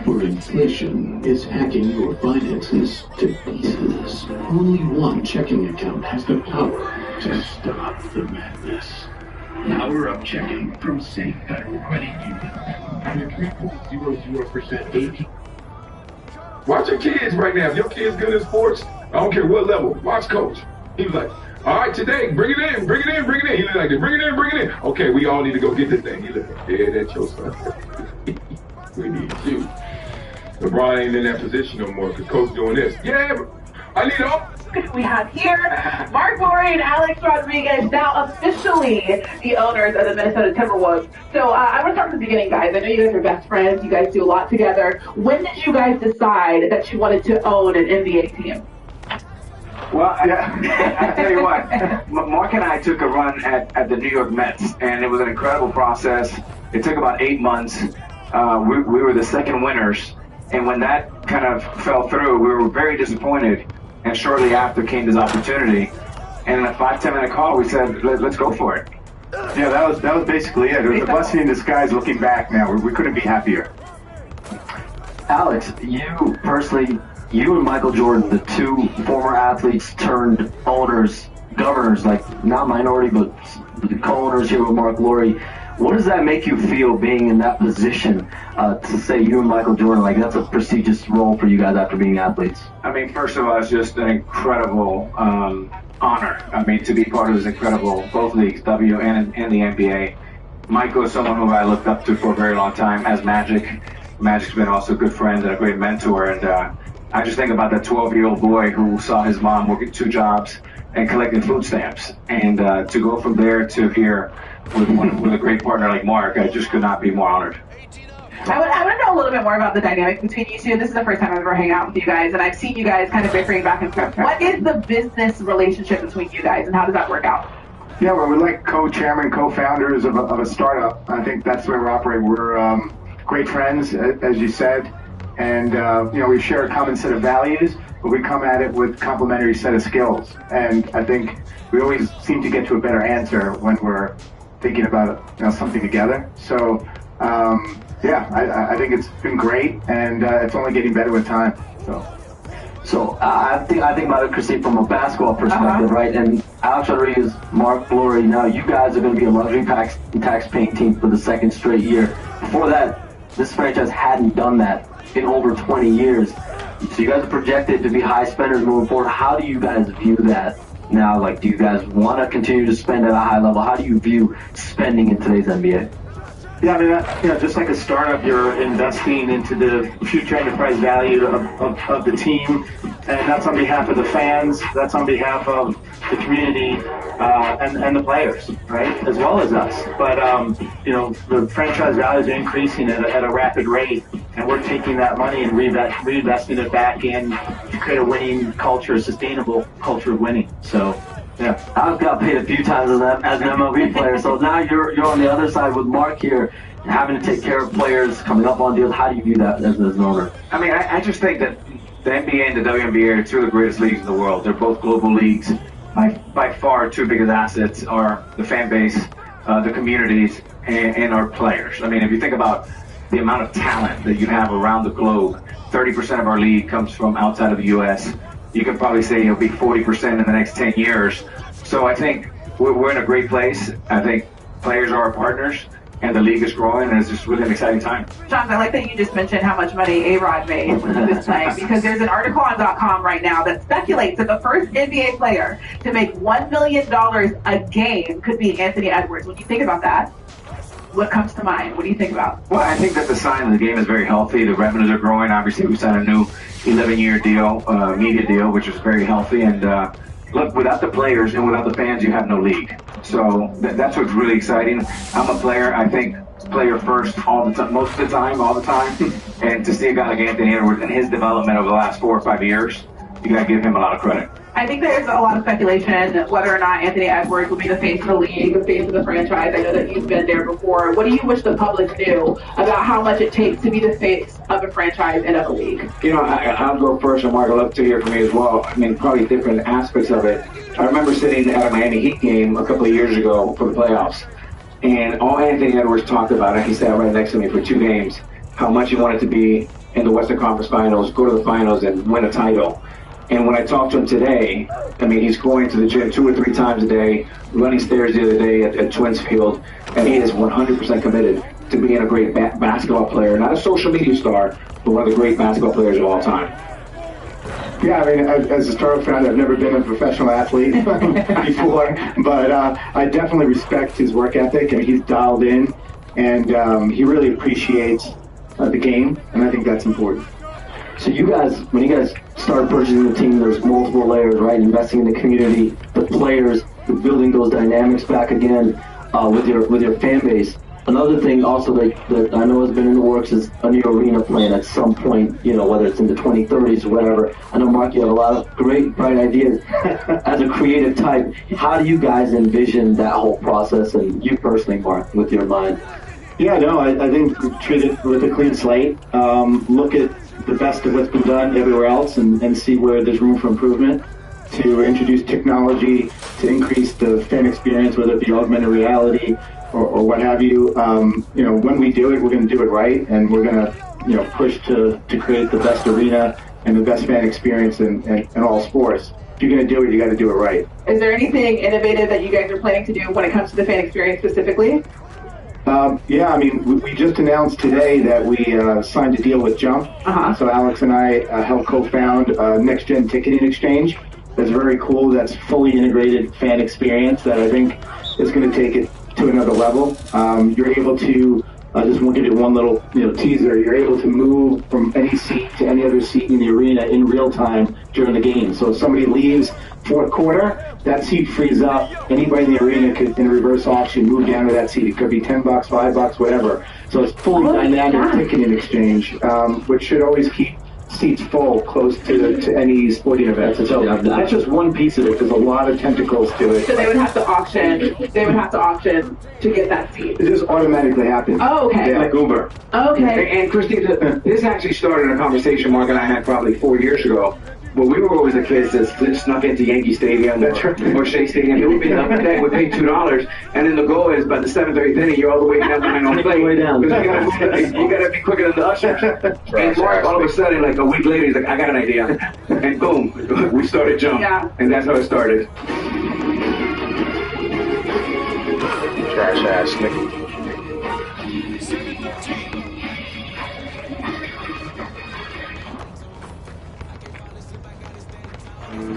where inflation is hacking your finances to pieces, only one checking account has the power to stop the madness. Power Up Checking from Safe Federal Credit Union. 3.00% AP. Watch your kids right now. If your kid's good in sports, I don't care what level, watch coach. He was like, all right, today, bring it in. He looked like this, bring it in. Okay, we all need to go get this thing. He looked dead at your son. We need you. LeBron ain't in that position no more because coach doing this. Yeah, I need help. We have here Mark Morey and Alex Rodriguez, now officially the owners of the Minnesota Timberwolves. So I want to start from the beginning, guys. I know you guys are best friends. You guys do a lot together. When did you guys decide that you wanted to own an NBA team? Well, I tell you what, Mark and I took a run at the New York Mets, and it was an incredible process. It took about 8 months. We were the second winners, and when that kind of fell through, we were very disappointed. And shortly after came this opportunity, and in a 5-10 minute call, we said, let's go for it. Yeah, that was basically it. It was a blessing in disguise looking back now. We couldn't be happier. Alex, you personally, you and Michael Jordan, the two former athletes turned owners, governors, like not minority, but the co-owners here with Mark Lowry. What does that make you feel being in that position to say you and Michael Jordan, like that's a prestigious role for you guys after being athletes? I mean, first of all, it's just an incredible honor. I mean, to be part of this incredible, both leagues, W and the NBA. Michael is someone who I looked up to for a very long time as Magic. Magic's been also a good friend and a great mentor. And I just think about that 12-year-old boy who saw his mom working 2 jobs and collecting food stamps. And to go from there to here with a great partner like Mark, I just could not be more honored. I want to know a little bit more about the dynamic between you two. This is the first time I've ever hung out with you guys, and I've seen you guys kind of bickering back and forth. What is the business relationship between you guys, and how does that work out? Yeah, well, we're like co-chairman, co-founders of a startup. I think that's where we're operating. We're great friends, as you said, and we share a common set of values, but we come at it with complementary set of skills. And I think we always seem to get to a better answer when we're thinking about something together. So I think it's been great, and it's only getting better with time. So I think about it, Christine, from a basketball perspective, right? And Alex Rodriguez, Mark Flory, now you guys are going to be a luxury tax-paying team for the second straight year. Before that, this franchise hadn't done that in over 20 years. So you guys are projected to be high spenders moving forward. How do you guys view that now? Like, do you guys want to continue to spend at a high level? How do you view spending in today's NBA? Yeah, I mean, just like a startup, you're investing into the future enterprise value of the team, and that's on behalf of the fans, that's on behalf of the community, and the players, right, as well as us. But, the franchise values are increasing at a rapid rate, and we're taking that money and reinvesting it back in to create a winning culture, a sustainable culture of winning. So, yeah. I've got paid a few times as an MLB player, so now you're on the other side with Mark here, having to take care of players coming up on deals. How do you view that as an owner? I mean, I just think that the NBA and the WNBA are two of the greatest leagues in the world. They're both global leagues. By far, two biggest assets are the fan base, the communities, and our players. I mean, if you think about the amount of talent that you have around the globe, 30% of our league comes from outside of the U.S. You can probably say it'll be 40% in the next 10 years. So I think we're in a great place. I think players are our partners, and the league is growing, and it's just really an exciting time. John, I like that you just mentioned how much money A-Rod made this time, because there's an article on .com right now that speculates that the first NBA player to make $1 million a game could be Anthony Edwards. When you think about that, what comes to mind? What do you think about? Well, I think that the sign of the game is very healthy. The revenues are growing. Obviously, we signed a new 11-year deal, media deal, which is very healthy. And look, without the players and without the fans, you have no league. So that's what's really exciting. I'm a player. I think player first all the time, most of the time, all the time. And to see a guy like Anthony Edwards and his development over the last 4 or 5 years, you got to give him a lot of credit. I think there's a lot of speculation whether or not Anthony Edwards will be the face of the league, the face of the franchise. I know that you've been there before. What do you wish the public knew about how much it takes to be the face of a franchise and of a league? I'll go first, and Mark, I'd love to hear from you as well. I mean, probably different aspects of it. I remember sitting at a Miami Heat game a couple of years ago for the playoffs, and all Anthony Edwards talked about, and he sat right next to me for 2 games, how much he wanted to be in the Western Conference Finals, go to the finals, and win a title. And when I talked to him today, I mean, he's going to the gym 2 or 3 times a day, running stairs the other day at Twins Field, and he is 100% committed to being a great basketball player, not a social media star, but one of the great basketball players of all time. Yeah, I mean, as a startup founder, I've never been a professional athlete before, but I definitely respect his work ethic, and he's dialed in, and he really appreciates the game, and I think that's important. So you guys, when you guys started purchasing the team, there's multiple layers, right? Investing in the community, the players, building those dynamics back again with your fan base. Another thing also that I know has been in the works is a new arena plan at some point, whether it's in the 2030s or whatever. I know, Mark, you have a lot of great, bright ideas as a creative type. How do you guys envision that whole process, and you personally, Mark, with your mind? Yeah, no, I think treat it with a clean slate. Look at the best of what's been done everywhere else and see where there's room for improvement, to introduce technology to increase the fan experience, whether it be augmented reality or what have you. When we do it, we're going to do it right, and we're going to push to create the best arena and the best fan experience in all sports. If you're going to do it, you got to do it right. Is there anything innovative that you guys are planning to do when it comes to the fan experience specifically? Yeah, I mean, we just announced today that we signed a deal with Jump. So Alex and I helped co-found Next Gen Ticketing Exchange. That's very cool. That's fully integrated fan experience that I think is going to take it to another level. You're able to, just want to give you one little teaser, you're able to move from any seat to any other seat in the arena in real time during the game. So if somebody leaves fourth quarter, that seat frees up. Anybody in the arena could, in a reverse auction, move down to that seat. It could be $10, $5, whatever. So it's fully dynamic ticketing exchange, which should always keep seats full close to any sporting events. And so that's just one piece of it. There's a lot of tentacles to it. So they would have to auction. They would have to auction to get that seat. It just automatically happens. Oh, okay. Yeah. Like Uber. Okay. And Christine, this actually started a conversation Mark and I had probably 4 years ago. Well, we were always the kids that snuck into Yankee Stadium or Shea Stadium. It would be up deck, would pay $2, and then the goal is by the 7th or 8th inning, you're all the way down the line on play. Way down. Because you gotta be quicker than the ushers. And Mark, all of a sudden, like a week later, he's like, I got an idea. And boom, we started Jump. Yeah. And that's how it started. Trash ass nigga.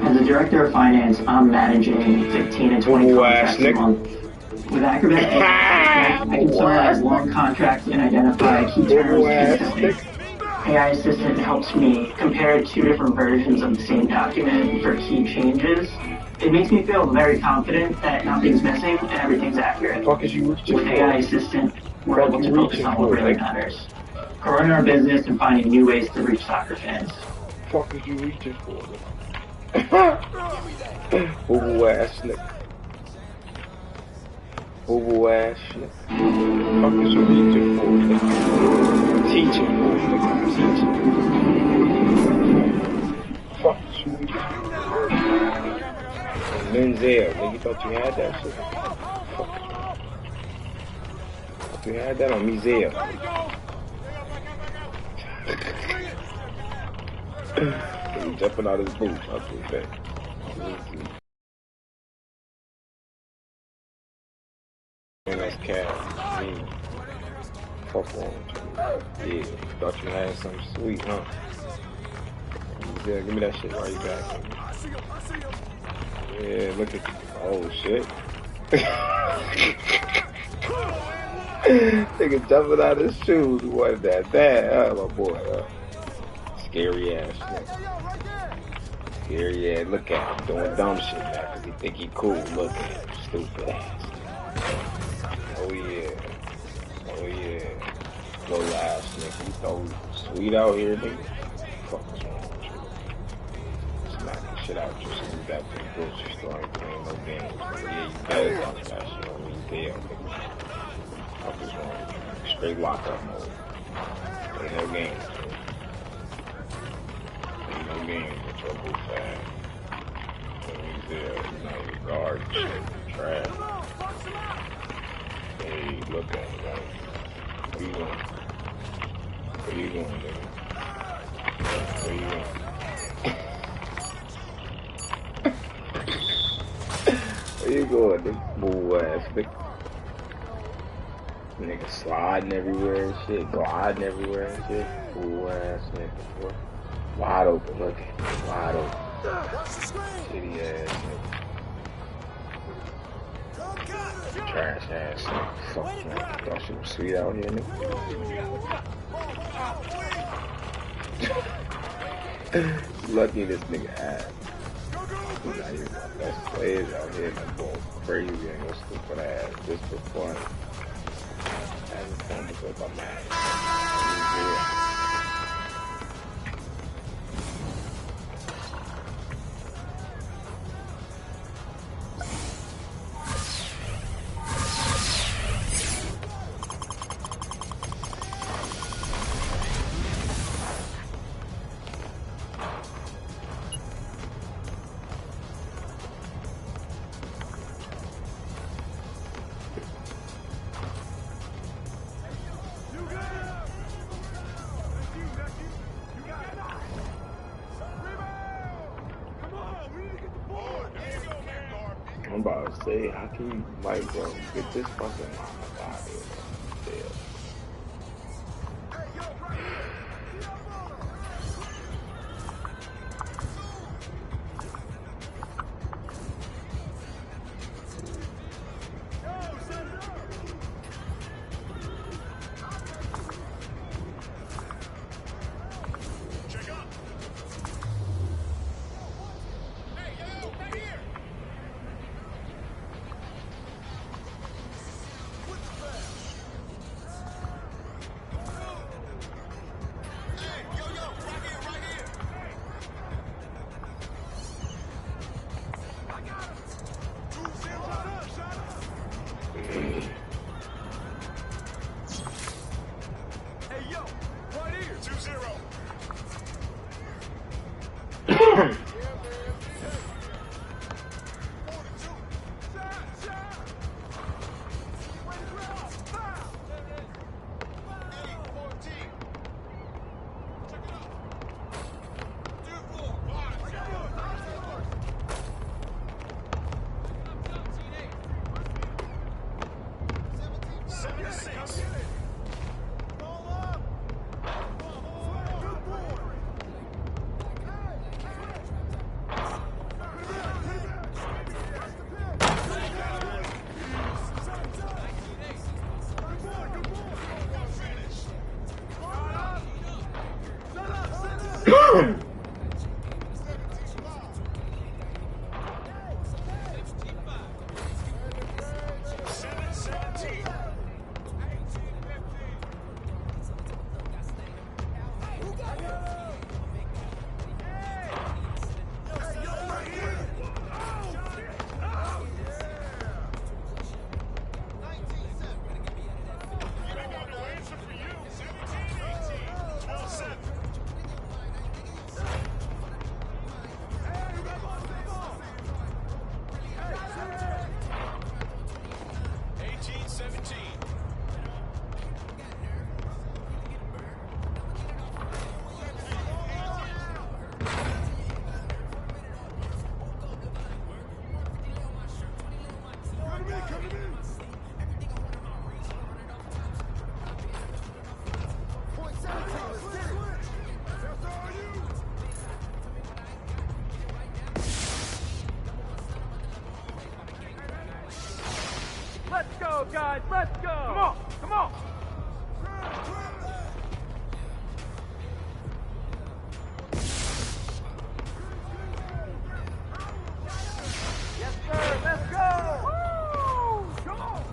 As a director of finance, I'm managing 15 and 20 contracts a month. With Acctivated, I can summarize long contracts and identify key terms instantly. AI Assistant helps me compare 2 different versions of the same document for key changes. It makes me feel very confident that nothing's missing and everything's accurate. With AI Assistant, we're able to focus on what really matters. Growing our business and finding new ways to reach soccer fans. Fuck is you reaching for? Boo ass nigga. Boo ass nigga. Fuck is you reaching for? Teaching for nigga. Teaching. Fuck is you reaching for? Menzel, nigga, you thought you had that shit? Fuck. You had that on Menzel. He's jumping out his boots. I'll do that. And that's cat. Me. Fuck on. Yeah. Thought you had something sweet, huh? Yeah, give me that shit right back. Yeah, look at. Oh shit. Nigga jumping out his shoes. What that? Oh my boy. Scary ass nigga. Scary ass. Look at him doing dumb shit now because he think he cool. Look at him. Stupid ass. Oh yeah. Oh yeah. Little ass nigga. You thought we sweet out here, nigga? Fuck what's wrong with you? Smacking shit out just so we got to the grocery store and playing no games. Nigga. Yeah, you better talk that shit on me. Damn, nigga. Fuck what's wrong with you? Straight lockup mode. Ain't no games. No game, but your boots ass. He's there, you know, your guard, shit, trash. Hey, look at him, man. Where you going? Where you going, nigga? Where you going? Where you going, nigga? Boo ass, nigga. Nigga sliding everywhere and shit, gliding everywhere and shit. Boo ass, nigga, boy. Wide open, look at him. Wide open. Shitty ass nigga. Trash ass nigga. Fuck man. Thought she was sweet out here, nigga. Lucky this nigga ass. He's out here, my best players out here, and going crazy and your stupid ass just for fun. Having fun because I'm mad. I'm about to say, how can you, like, bro, get this fucking mama out of here, bro? Let's go, guys. Let's go. Come on. Come on. Yes, sir. Let's go. Woo! Come on.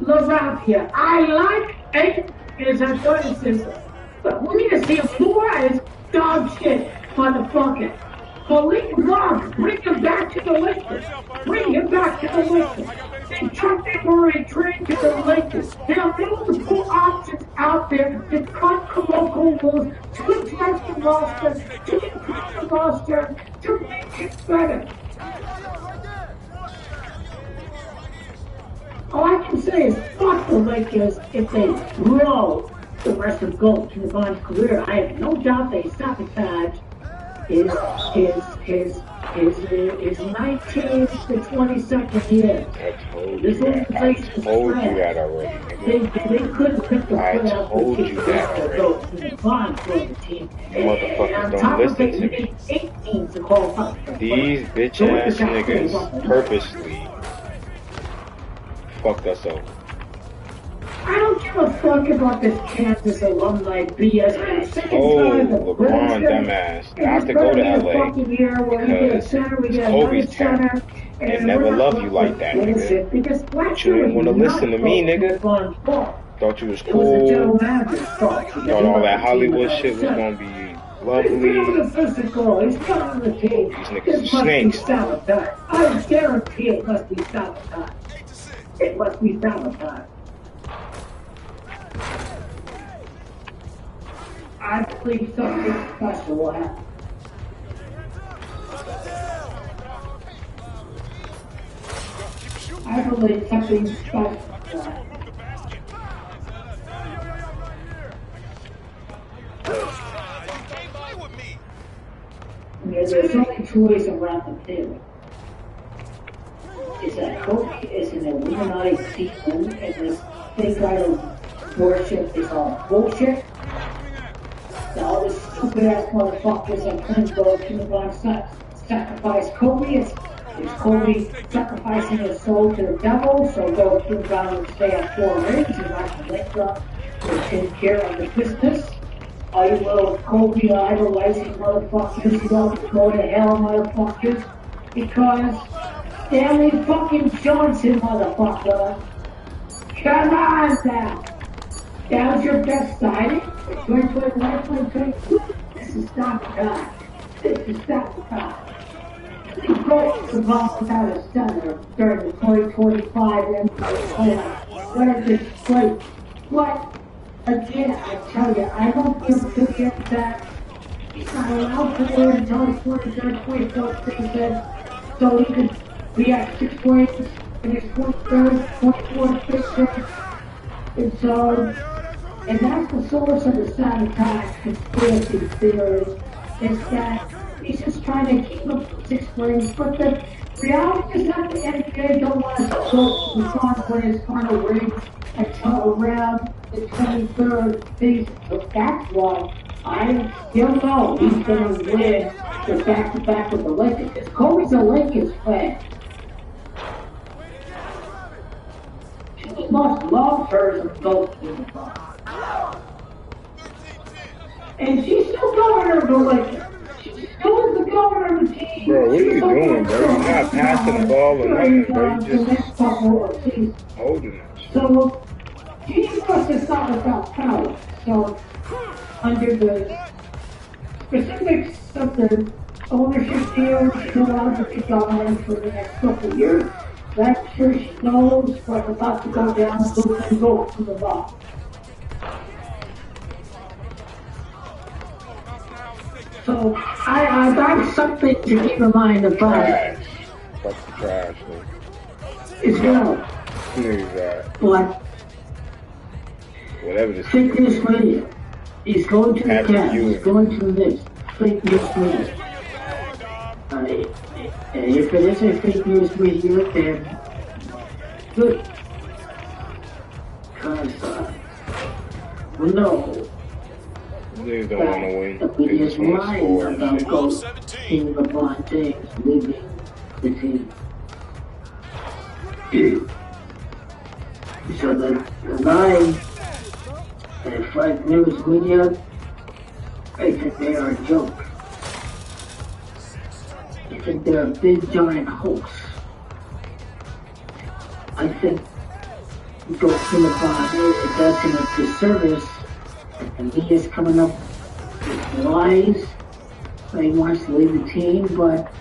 Look out here. I like it is athleticism. But we need to see more as dog shit, motherfucker. Police Rock, bring him back to the Lakers. Bring him back to the Lakers. They Chuck Murray trade to the Lakers. There are multiple options out there to cut local rules, to address the roster, to improve the roster, to make it better. All I can say is fuck the Lakers if they blow the rest of Gold to LeBron's career. I have no doubt they sabotage his 19th to 22nd year. This organization is told you that already, nigga. They couldn't pick the I told you that already. You motherfuckers don't listen to me. 18 to qualify. These bitch ass niggas purposely fucked us up. I don't give a fuck about this Kansas alumni BS. Oh, LeBron dumbass. I have to go to LA because Kobe's town. They never love you like that, nigga. But you didn't want to listen to me, nigga. Thought you was cool. Thought all that Hollywood shit was gonna be lovely. These niggas are snakes. I guarantee it must be sabotage. It must be sabotage. I believe something special will happen. I believe something special will happen. There's only two ways around the theory. Is that Kobe is an Illuminati demon and this thing kind of worship is all bullshit? All these stupid ass motherfuckers that couldn't go to LeBron sacrifice Kobe. Is Kobe sacrificing his soul to the devil? So go to LeBron and stay at 4 rings and not the Lakers to take care of the business. All you little Kobe idolizing motherfuckers, you don't go to hell, motherfuckers, because Stanley fucking Johnson, motherfucker. Come on now. That was your best signing? 2021, this is sabotage. This is sabotage. You broke the ball without a center during the 2025 NBA playoffs. What a disgrace. What? Again, I tell you, I don't give two years back. He's not allowed to win until he's 23rd, 24th season, so he can We got 6 points, finished 23rd, 24th picture. And so, and that's the source of the sabotage conspiracy theory, is that he's just trying to keep up with 6 rings. But the reality is that the NBA don't want us to go to LeBron win his final rings until around the 23rd season. So that's why I still know he's going to win the back-to-back with the Lakers. Because Kobe's a Lakers fan. She must love hers and both of them. And she's still governor of the Lakers. She still is the governor of the team. Bro, what are you doing, bro? You're not passing the ball or nothing, bro. You just holding it. So, she must have thought about power. So, under the specifics of the ownership deal, she's allowed to be governor for the next couple of years. That's sure she knows what's about to go down and go to the ball. So, that's something to keep in mind about it. Fuck the trash, man. It's real. But, whatever this fake news media. He's going to the cast, he's going to this. Fake news media. If it isn't fake news media, then good. Because, we know niggas don't want to win. the media's lying about King LeBron James leaving the team. So the lying and fake news media, I think they are a joke. I think they're a big giant hoax. I think go to LeBron, it does him a disservice. And he is coming up with lies that he wants to leave the team, but